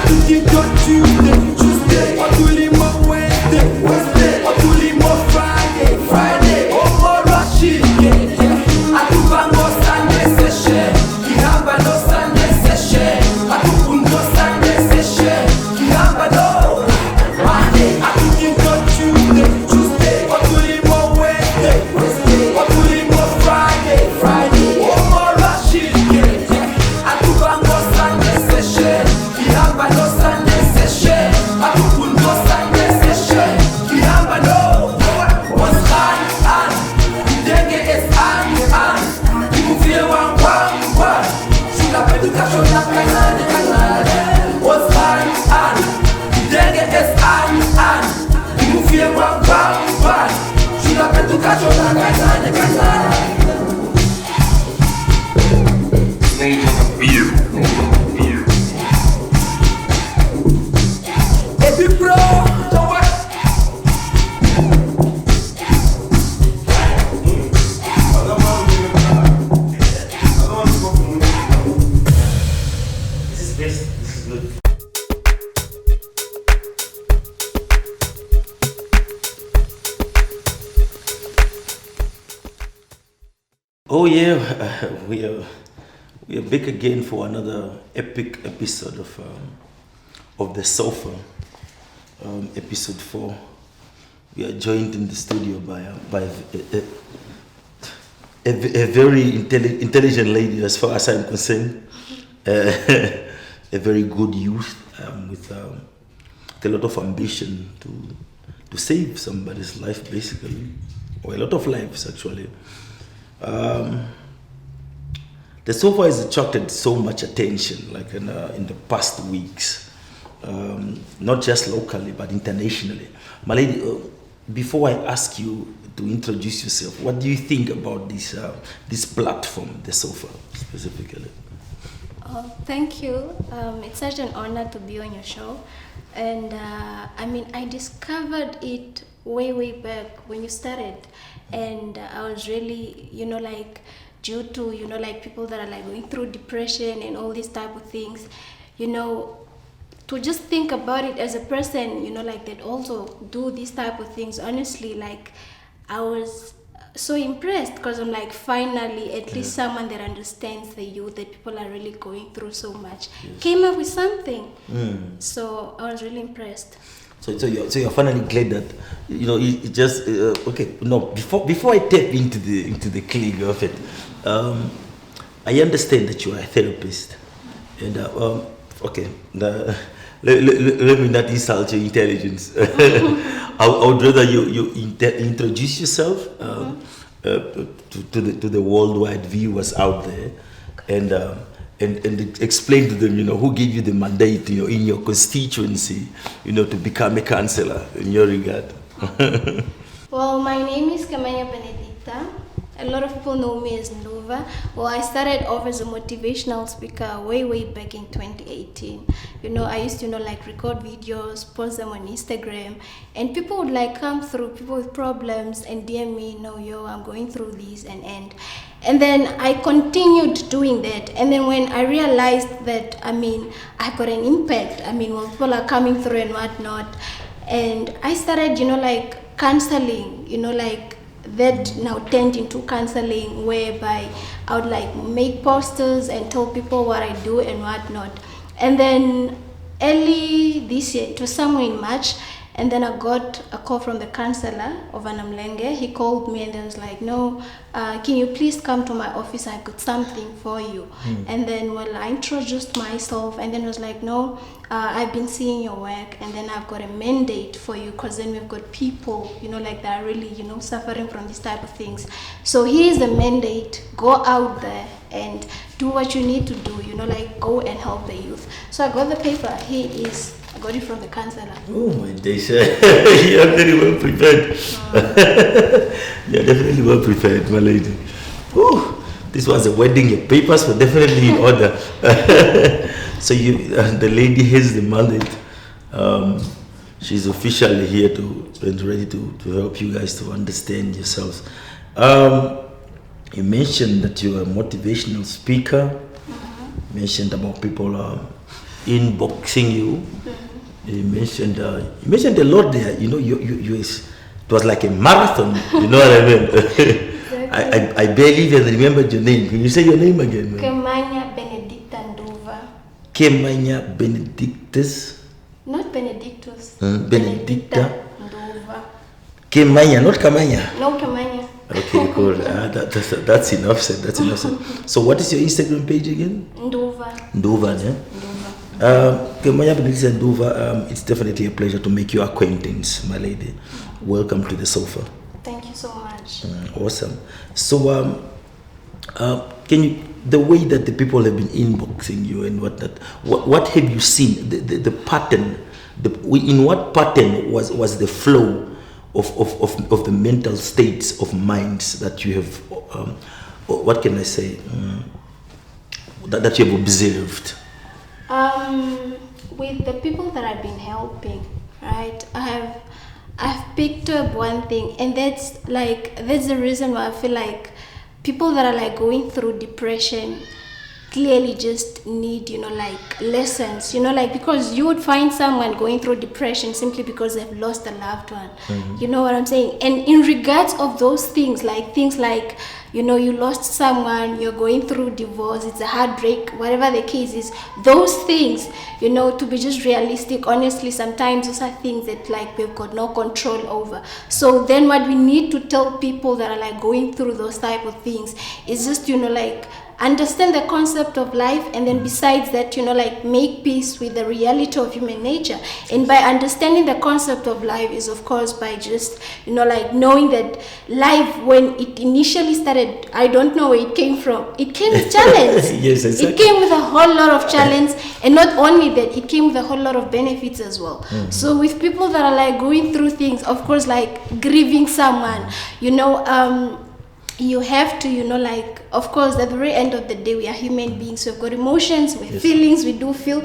do think on Tuesday. What will it more Wednesday? What will it more Friday? Oh, more Rashid, yeah. I do bango Sunday session. Kihamba no Sunday session. I do bungo Sunday session. Kihamba no Monday. I do think on Tuesday. What will it more Wednesday? What will it more Friday? Oh, more Rashid, yeah. I do bango Sunday session. Kihamba no Sunday session. I do bungo Sunday session. Kihamba no. What's on? Denge is on. People feel one. Shula education na kanane. What's on? Denge is on. People feel one. Shula education na kanane. Baby bro, don't worry. This is best. This is good. Oh yeah, we are back again for another epic episode of the Sofa, episode 4. We are joined in the studio by a very intelligent lady, as far as I'm concerned. A very good youth with a lot of ambition to save somebody's life, basically, or a lot of lives actually. The Sofa has attracted so much attention, like in the past weeks, not just locally but internationally. My lady, before I ask you to introduce yourself, what do you think about this platform, the Sofa, specifically? Thank you. It's such an honor to be on your show. And I discovered it way back when you started. And I was really, due to, people that are going through depression and all these type of things, to just think about it as a person, that also do these type of things. Honestly, I was so impressed because I'm finally, at least someone that understands the youth, that people are really going through so much, came up with something. So I was really impressed. So you're finally glad that it just okay. No, before I tap into the click of it, I understand that you are a therapist, and okay. Let me not insult your intelligence. I would rather you introduce yourself to the worldwide viewers out there, and explain to them, who gave you the mandate, in your constituency, to become a counselor in your regard. Well, my name is Kamati. A lot of people know me as Nduuva. Well, I started off as a motivational speaker way back in 2018. I used to record videos, post them on Instagram, and people would come through, people with problems, and DM me, I'm going through this and then I continued doing that. And then when I realized that, I got an impact, when people are coming through and whatnot, and I started, counseling, that now turned into counseling, whereby I would make posters and tell people what I do and whatnot. And then early this year, it was somewhere in March, and then I got a call from the counselor of Anamlenge. He called me and then was like, no, can you please come to my office? I've got something for you. And then, I introduced myself, and then was like, no, I've been seeing your work, and then I've got a mandate for you, because then we've got people, that are really, suffering from these type of things. So here's the mandate: go out there and do what you need to do, you know, like go and help the youth. So I got the paper. I got it from the counselor. Oh my days. You are very well prepared. You are definitely well prepared, my lady. Ooh, this was a wedding. Your papers were definitely in order. So the lady has the mandate. She's officially here and ready to help you guys to understand yourselves. You mentioned that you're a motivational speaker. You mentioned about people inboxing you. You mentioned a lot there. You know, it was like a marathon. You know what I mean? I barely even remembered your name. Can you say your name again? Kamanya Benedicta Nduuva. Kamanya Benedictus. Not Benedictus. Benedicta Nduuva. Kamanya, not Kamanya. No, Kamanya. Okay, cool. That's enough said. That's enough said. So, what is your Instagram page again? Nduuva. Nduuva, yeah. Kamanya Benedicta Nduuva. It's definitely a pleasure to make your acquaintance, my lady. Welcome to the sofa. Thank you so much. Awesome. So, can you, the way that the people have been inboxing you and whatnot, what have you seen? The pattern. In what pattern was the flow of the mental states of minds that you have? What can I say? That you have observed. With the people that I've been helping, right? I've picked up one thing, and that's the reason why I feel like people that are like going through depression clearly just need, you know, like lessons, you know, like, because you would find someone going through depression simply because they've lost a loved one. You know what I'm saying? And in regards of those things like, you know, you lost someone, you're going through divorce, it's a heartbreak, whatever the case is, those things, you know, to be just realistic, honestly, sometimes those are things that like we've got no control over. So then what we need to tell people that are like going through those type of things is just, you know, like understand the concept of life, and then besides that, you know, like make peace with the reality of human nature. And by understanding the concept of life is, of course, by just, you know, like knowing that life, when it initially started, I don't know where it came from. It came with challenge. Yes, exactly. It came with a whole lot of challenge, and not only that, it came with a whole lot of benefits as well. So with people that are like going through things, of course, like grieving someone, you know, you have to, you know, like, of course, at the very end of the day, we are human beings. We've got emotions, we have feelings, we do feel.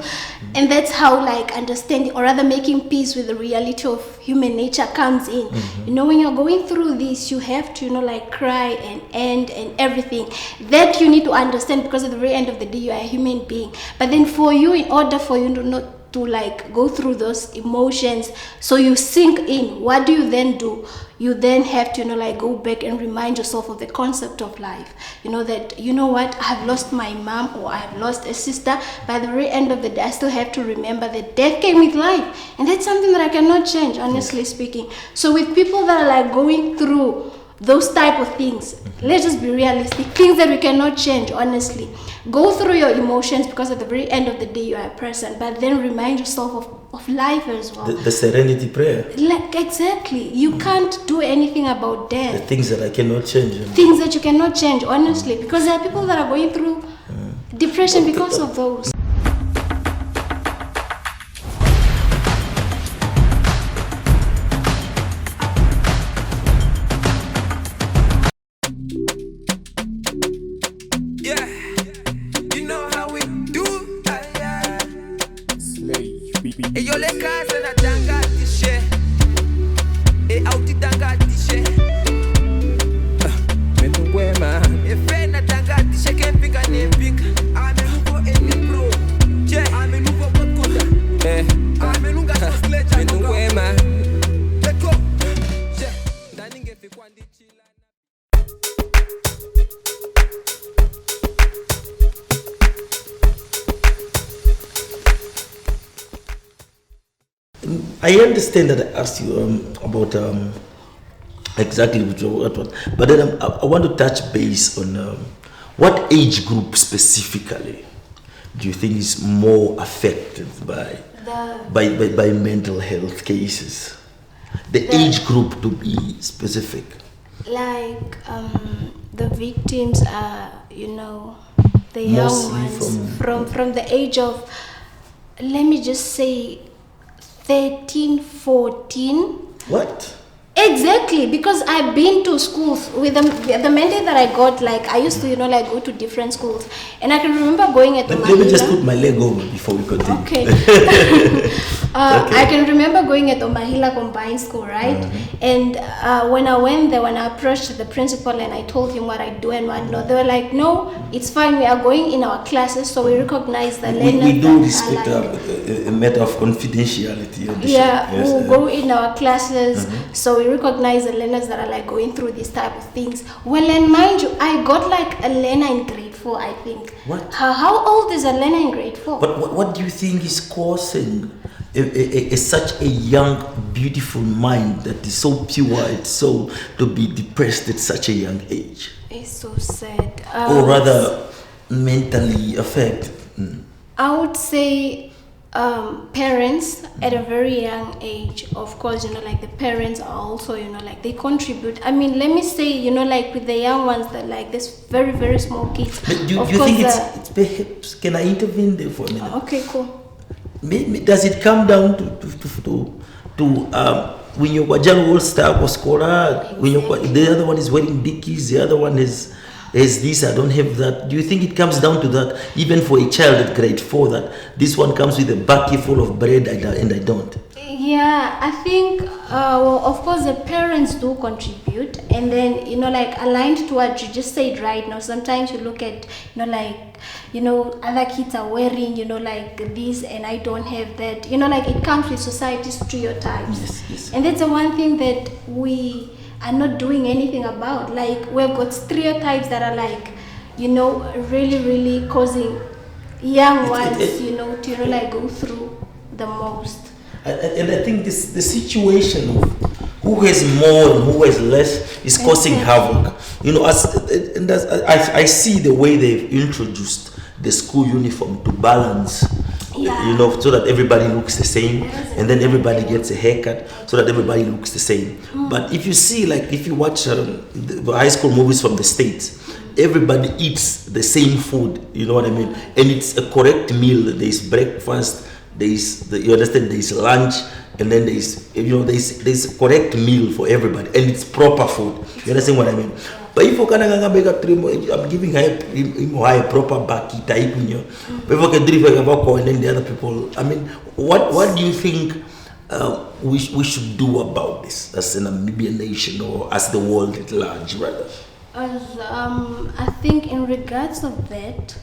And that's how, like, understanding, or rather making peace with the reality of human nature comes in. You know, when you're going through this, you have to, you know, like cry and everything. That you need to understand, because at the very end of the day, you are a human being. But then for you, in order for you to not to like go through those emotions, so you sink in, what do? You then have to, you know, like go back and remind yourself of the concept of life. You know that, you know what, I have lost my mom, or I have lost a sister, but at the very end of the day, I still have to remember that death came with life, and that's something that I cannot change, honestly speaking. So with people that are like going through those type of things, let's just be realistic, things that we cannot change, honestly. Go through your emotions, because at the very end of the day, you are a person, but then remind yourself of life as well. The serenity prayer. Like, exactly. You can't do anything about death. The things that I cannot change. Things that you cannot change, honestly, because there are people that are going through depression because of those. I understand that I asked you about exactly what, but then I want to touch base on what age group specifically do you think is more affected by mental health cases? The age group, to be specific. Like the victims are, you know, The young Mostly ones from the age of, let me just say, 13, 14. What? Exactly, because I've been to schools with the mandate that I got. Like I used to, you know, like go to different schools, and I can remember going at. Let me just put my leg over before we continue. Okay. I can remember going at Omahila Combined School, right? And when I went there, when I approached the principal and I told him what I do and what not, they were like, "No, it's fine. We are going in our classes, so we recognize the learners." We do respect a matter of confidentiality. We'll go in our classes, so we recognize the learners that are like going through this type of things. Well, and mind you, I got like a learner in grade 4, I think. What? How old is a learner in grade 4? But what do you think is causing such a young, beautiful mind that is so pure, it's so to be depressed at such a young age? It's so sad. Or rather, mentally affected? I would say parents at a very young age, of course, you know, like the parents are also, you know, like they contribute. I mean, let me say, you know, like with the young ones that like this very, very small kids. Do you think it's perhaps, can I intervene there for a minute? Okay, cool. Does it come down to when you're Wajan Star or Skora, when the other one is wearing dickies, the other one is this, I don't have that. Do you think it comes down to that, even for a child at grade 4, that this one comes with a bucket full of bread and I don't? Yeah, I think, well, of course, the parents do contribute. And then, you know, like aligned to what you just said right now, sometimes you look at, you know, like, you know, other kids are wearing, you know, like this and I don't have that. You know, like it comes with society's stereotypes. Yes. And that's the one thing that we are not doing anything about. Like we've got stereotypes that are like, you know, really, really causing young ones, you know, to, you know, like go through the most. And I think the situation of who has more and who has less is causing havoc. You know, I see the way they've introduced the school uniform to balance, you know, so that everybody looks the same, and then everybody gets a haircut so that everybody looks the same. But if you see, like, if you watch the high school movies from the States, everybody eats the same food, you know what I mean? And it's a correct meal. There's breakfast, you understand, there's lunch, and then there's, you know, there's a correct meal for everybody, and it's proper food. You understand what I mean? But if you can I'm giving her a proper bucket type, you know. But if you can drive and then the other people, I mean, what do you think we should do about this as a Namibian nation, or as the world at large, rather? I think in regards of that,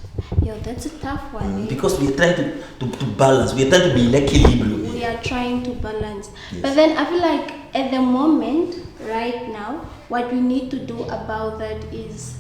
that's a tough one. Because we are trying to balance. We are trying to be in equilibrium. We are trying to balance. Yes. But then I feel like at the moment, right now, what we need to do about that is,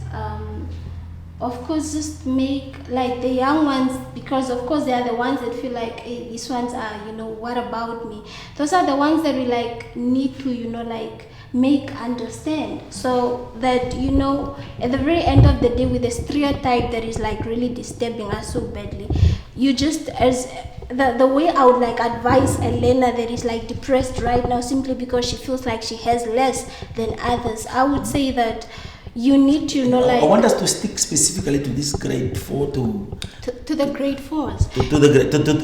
of course, just make like the young ones, because of course they are the ones that feel like, hey, these ones are, you know, what about me? Those are the ones that we like need to, you know, like make understand, so that, you know, at the very end of the day, with the stereotype that is like really disturbing us so badly, you just, as the way I would like advise a learner that is like depressed right now simply because she feels like she has less than others, I would say that you need to, you know, like, I want us to stick specifically to this grade 4 to the grade 4s.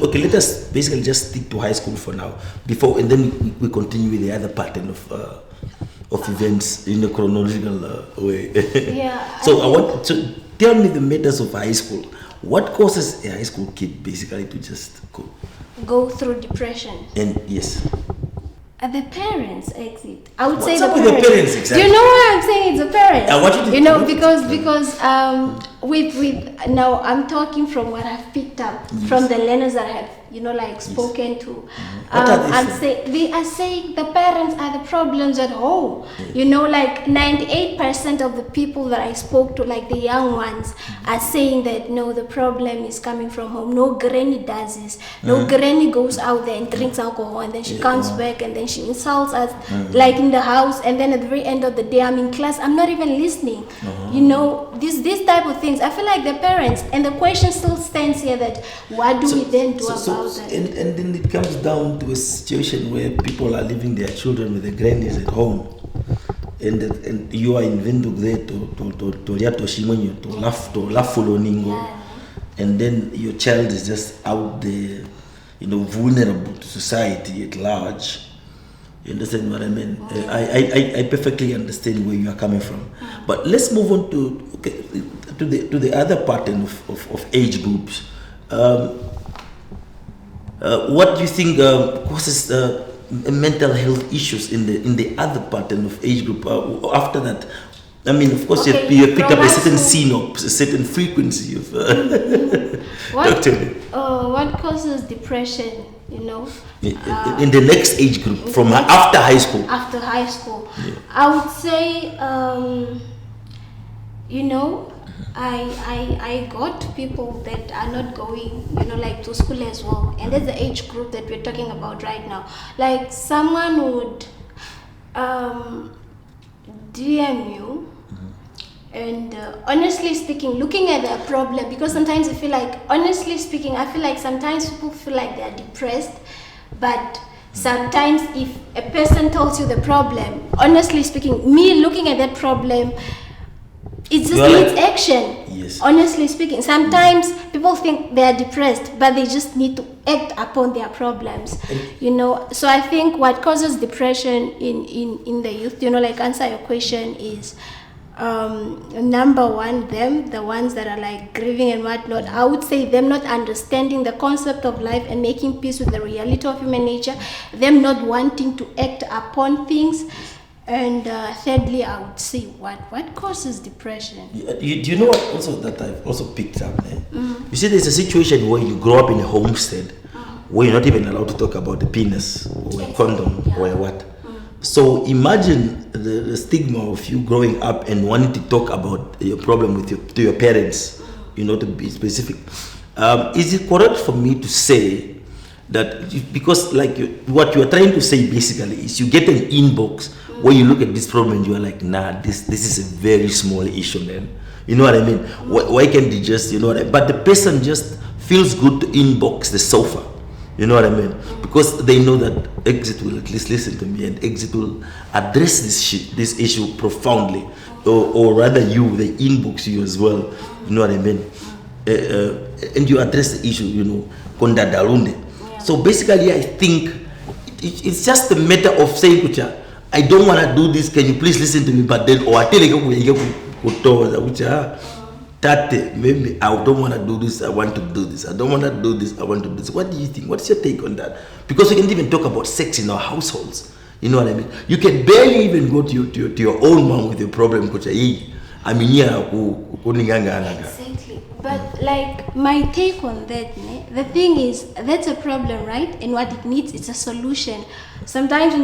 Okay, let us basically just stick to high school for now, before, and then we continue with the other pattern of events in a chronological way. Yeah. So I want to tell me the matters of high school. What causes a high school kid basically to just go through depression? And yes. The parents exit. I would What's say up with the parents exactly? Do you know why I'm saying it's the parents? I want you to, you know, because with now I'm talking from what I've picked up from the learners that I have, you know, like spoken to. They are saying the parents are the problems at home. You know, like 98% of the people that I spoke to, like the young ones, are saying that no, the problem is coming from home. No granny does this. No granny goes out there and drinks alcohol, and then she comes back and then she insults us like in the house, and then at the very end of the day I'm in class, I'm not even listening. You know, this type of things. I feel like the parents, and the question still stands here, that what do we then do about that? And then it comes down to a situation where people are leaving their children with the grannies at home, and you are in Vinduk there to laugh to laugh ningo. and then your child is just out there, vulnerable to society at large. You understand what I mean? I perfectly understand where you are coming from. But let's move on to the other pattern of age groups. What do you think causes mental health issues in the other pattern of age group? After that, I mean, of course, you picked up a certain synop, a certain frequency of. Talk to me. What causes depression? In the next age group, from after high school. After high school, I would say, I got people that are not going, to school as well, and that's the age group that we're talking about right now. Like someone would DM you. And honestly speaking, looking at the problem, because sometimes I feel like, sometimes people feel like they're depressed, but sometimes if a person tells you the problem, honestly speaking, me looking at that problem, it just needs action. Yes. Honestly speaking, sometimes people think they are depressed, but they just need to act upon their problems, So I think what causes depression in the youth, answer your question is, number one, the ones that are like grieving and whatnot, I would say them not understanding the concept of life and making peace with the reality of human nature, them not wanting to act upon things, and thirdly, I would say what causes depression. Do you know what also that I've also picked up there? You see, there's a situation where you grow up in a homestead where you're not even allowed to talk about the penis or a condom or what. So imagine the stigma of you growing up and wanting to talk about your problem to your parents, to be specific. Is it correct for me to say that because what you are trying to say basically is you get an inbox where you look at this problem and you are like, nah, this is a very small issue, man. You know what I mean? Why can't they just, but the person just feels good to inbox the sofa. You know what I mean? Because they know that Exit will at least listen to me, and Exit will address this issue profoundly, or rather they inbox you as well. You know what I mean? And you address the issue, konda dalunde. So basically, I think it's just a matter of saying, Kucha, I don't want to do this. Can you please listen to me? But then, I tell you, Tate, maybe I don't want to do this, I want to do this. I don't want to do this, I want to do this. What do you think? What's your take on that? Because we can't even talk about sex in our households. You know what I mean? You can barely even go to your own mom with your problem. Exactly. But my take on that, the thing is, that's a problem, right? And what it needs is a solution. Sometimes, in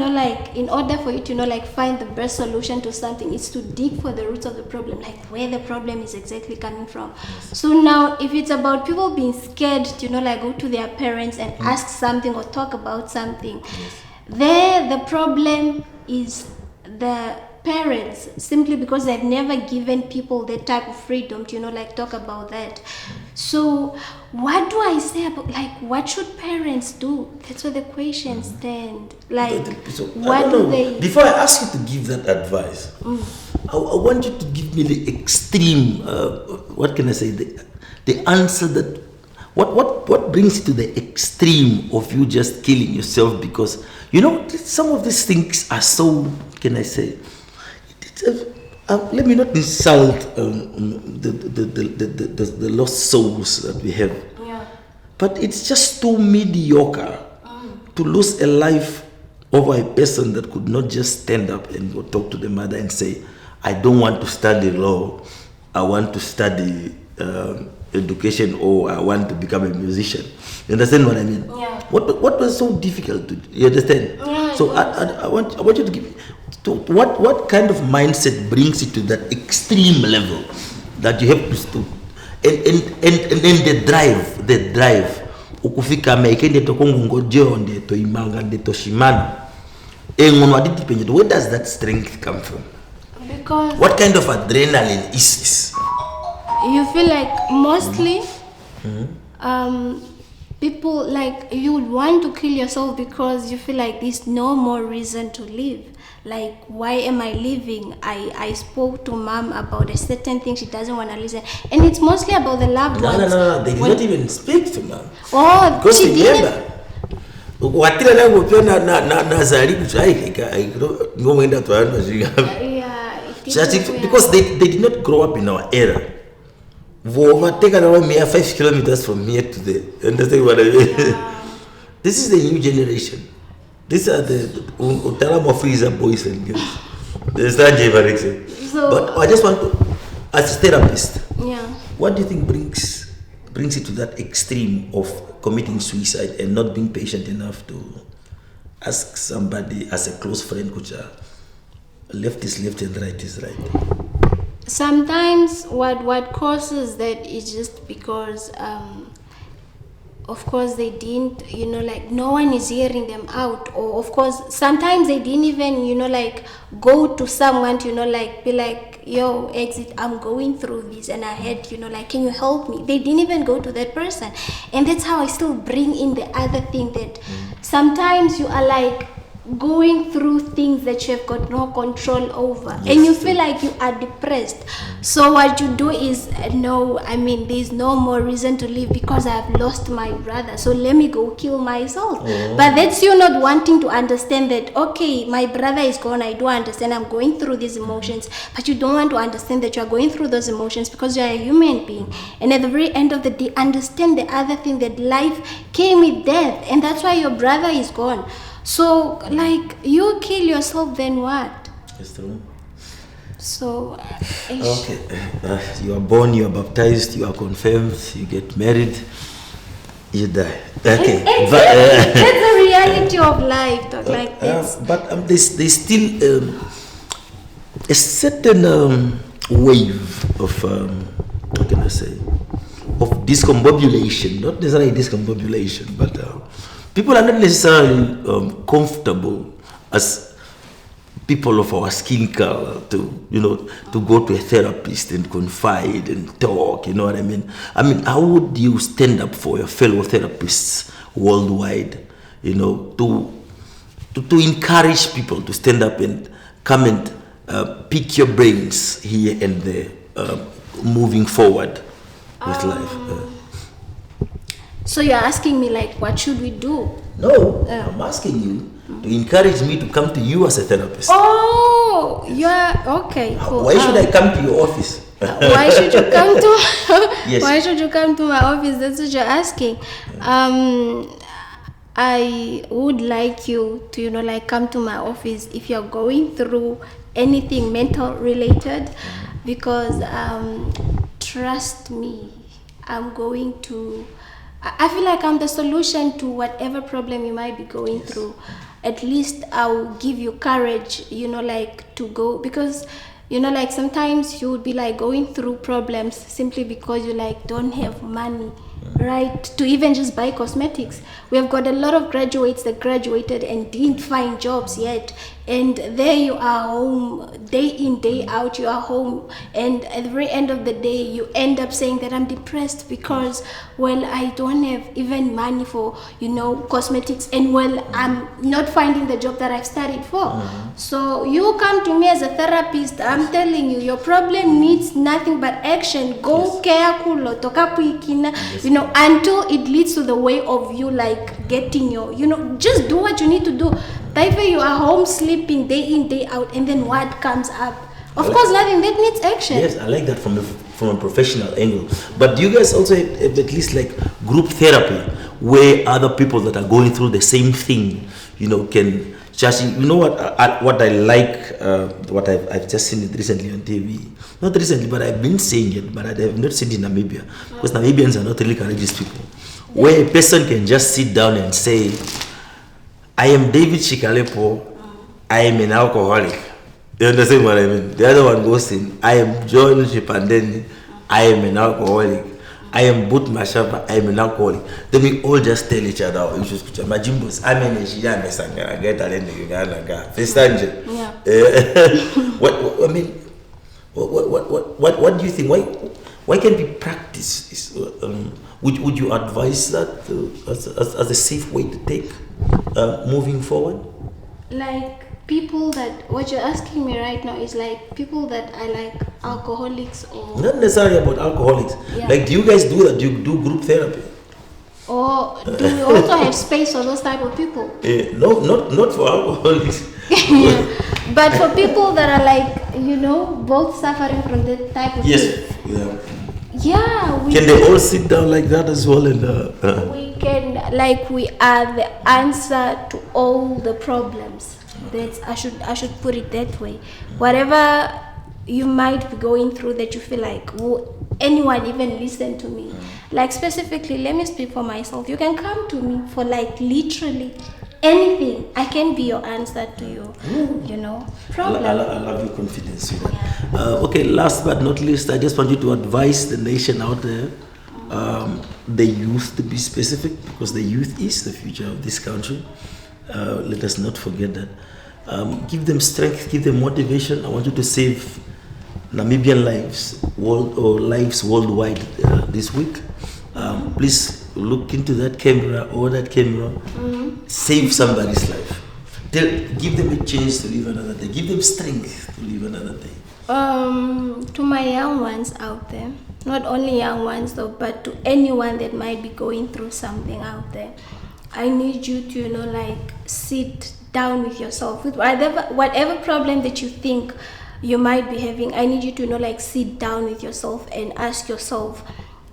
order for you to, find the best solution to something, is to dig for the roots of the problem, where the problem is exactly coming from. So now, if it's about people being scared to, go to their parents and ask something or talk about something, there the problem is the parents, simply because they've never given people that type of freedom to, talk about that. So what do I say about, what should parents do? That's where the question stands. What do they... Before I ask you to give that advice, I want you to give me the extreme, what can I say, the answer that, what brings you to the extreme of you just killing yourself? Because, some of these things are so, can I say, let me not insult the lost souls that we have, but it's just too mediocre to lose a life over a person that could not just stand up and go talk to the mother and say, I don't want to study law, I want to study education, or I want to become a musician. You understand what I mean? Yeah. What was so difficult to, you understand? Yeah, so I want you to give me, what kind of mindset brings you to that extreme level that you have to stop, and then the drive ukufika maikende tokongongojo nde to imanga nde to shimana where does that strength come from? Because what kind of adrenaline is this? You feel like mostly people you would want to kill yourself because you feel like there's no more reason to live. like, why am I leaving? I spoke to mom about a certain thing, she doesn't want to listen. And it's mostly about the loved ones. No, they did not even speak to mom. Oh, because she remember, didn't. Because they did not grow up in our era. Take around me 5 kilometers from here to there. Understand what I mean? This is the new generation. These are the Utalama freezer boys and girls. But I just want to, as a therapist, what do you think brings it to that extreme of committing suicide and not being patient enough to ask somebody as a close friend, Kucha, left is left and right is right? Sometimes what causes that is just because of course they didn't, like, no one is hearing them out, or of course sometimes they didn't even, like, go to someone to, like, be like, yo, exit, I'm going through this and I had, like, can you help me? They didn't even go to that person. And that's how I still bring in the other thing, that sometimes you are like going through things that you have got no control over, and you feel like you are depressed. So what you do is, there's no more reason to live because I've lost my brother, so let me go kill myself. But that's you not wanting to understand that, okay, my brother is gone, I do understand, I'm going through these emotions, but you don't want to understand that you're going through those emotions because you're a human being, and at the very end of the day, understand the other thing, that life came with death, and that's why your brother is gone. So, like, you kill yourself, then what? It's true. So, okay, you are born, you are baptized, you are confirmed, you get married, you die. Okay, that's the reality of life, dog, like this. But there's still a certain wave of, what can I say, of discombobulation, not necessarily discombobulation, but people are not necessarily comfortable as people of our skin color to go to a therapist and confide and talk. You know what I mean? How would you stand up for your fellow therapists worldwide? To encourage people to stand up and come and pick your brains here and there, moving forward with life. So you're asking me, like, what should we do? No, I'm asking you to encourage me to come to you as a therapist. Oh, yeah, okay, cool. Why should I come to your office? Why should you come to Yes. Why should you come to my office? That's what you're asking. I would like you to, like, come to my office if you're going through anything mental related, because trust me, I feel like I'm the solution to whatever problem you might be going through. At least I'll give you courage, like, to go, because like, sometimes you would be like going through problems simply because you, like, don't have money, right, to even just buy cosmetics. We have got a lot of graduates that graduated and didn't find jobs yet, and there you are home, day in, day out, you are home, and at the very end of the day you end up saying that I'm depressed because, well, I don't have even money for, cosmetics, and, well, I'm not finding the job that I've studied for. So you come to me as a therapist, I'm telling you, your problem needs nothing but action. Go care kulo toka puikina, until it leads to the way of you, like, getting your, just do what you need to do. Taifa, you are home sleeping day in, day out, and then what comes up? Of course, nothing. That needs action. Yes, I like that from a professional angle. But do you guys also have at least, like, group therapy where other people that are going through the same thing, can just, what I like, what I've just seen it recently on TV. Not recently, but I've been saying it, but I have not seen it in Namibia, because Namibians are not really courageous people. Where a person can just sit down and say, I am David Shikalepo, I am an alcoholic. You understand what I mean? The other one goes in, I am John Shipandeni, I am an alcoholic. I am Boot Mashaba, I am an alcoholic. Then we all just tell each other, Majimbos, I mean, what do you think? Why can't we practice this? Would you advise that as a safe way to take moving forward? Like, people that, what you're asking me right now is like people that are like alcoholics or... Not necessarily about alcoholics. Yeah. Like, do you guys do that? Do you do group therapy? Or do you also have space for those type of people? No, not for alcoholics. But for people that are like, you know, both suffering from that type of Yes. thing. Yeah. Can they all sit down like that as well? And we can, like, we are the answer to all the problems. That's, I should put it that way. Whatever you might be going through that you feel like, will anyone even listen to me? Like, specifically, let me speak for myself. You can come to me for like literally anything. I can be your answer to you, you know, problem. I love your confidence with that. Okay, last but not least, I just want you to advise the nation out there, the youth, to be specific, because the youth is the future of this country. Let us not forget that. Give them strength, give them motivation. I want you to save Namibian lives, lives worldwide this week. Please look into that camera or that camera. Save somebody's life. Give them a chance to live another day. Give them strength to live another day. To my young ones out there, not only young ones though, but to anyone that might be going through something out there, I need you to, you know, like, sit down with yourself with whatever problem that you think you might be having. I need you to, you know, like, sit down with yourself and ask yourself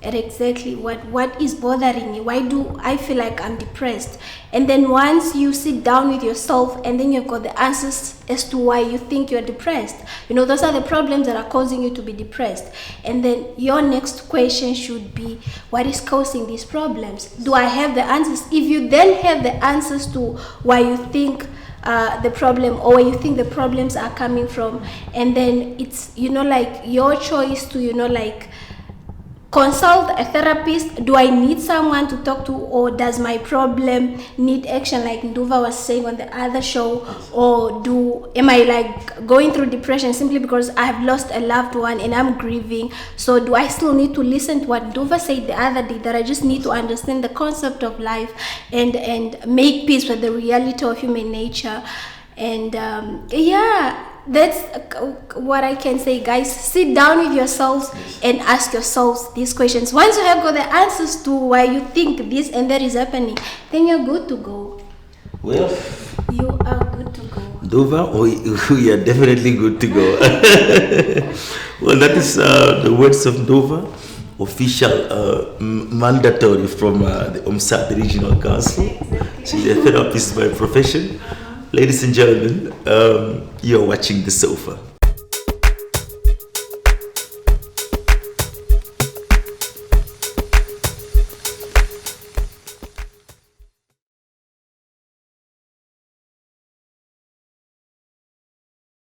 at exactly what is bothering me. Why do I feel like I'm depressed? And then once you sit down with yourself and then you've got the answers as to why you think you're depressed, you know, those are the problems that are causing you to be depressed. And then your next question should be, what is causing these problems? Do I have the answers? If you then have the answers to why you think the problem, or where you think the problems are coming from, and then it's, you know, like, your choice to, you know, like, consult a therapist. Do I need someone to talk to, or does my problem need action, like Nduuva was saying on the other show? Or am I like going through depression simply because I have lost a loved one and I'm grieving? So do I still need to listen to what Nduuva said the other day, that I just need to understand the concept of life and make peace with the reality of human nature? And yeah, that's what I can say, guys. Sit down with yourselves and ask yourselves these questions. Once you have got the answers to why you think this and that is happening, then you're good to go. Well, you are good to go. Nduuva, we are definitely good to go. Well, that is the words of Nduuva, official mandatory from the UMSAT Regional Council. She's a therapist by profession. Ladies and gentlemen, you're watching The Sofa.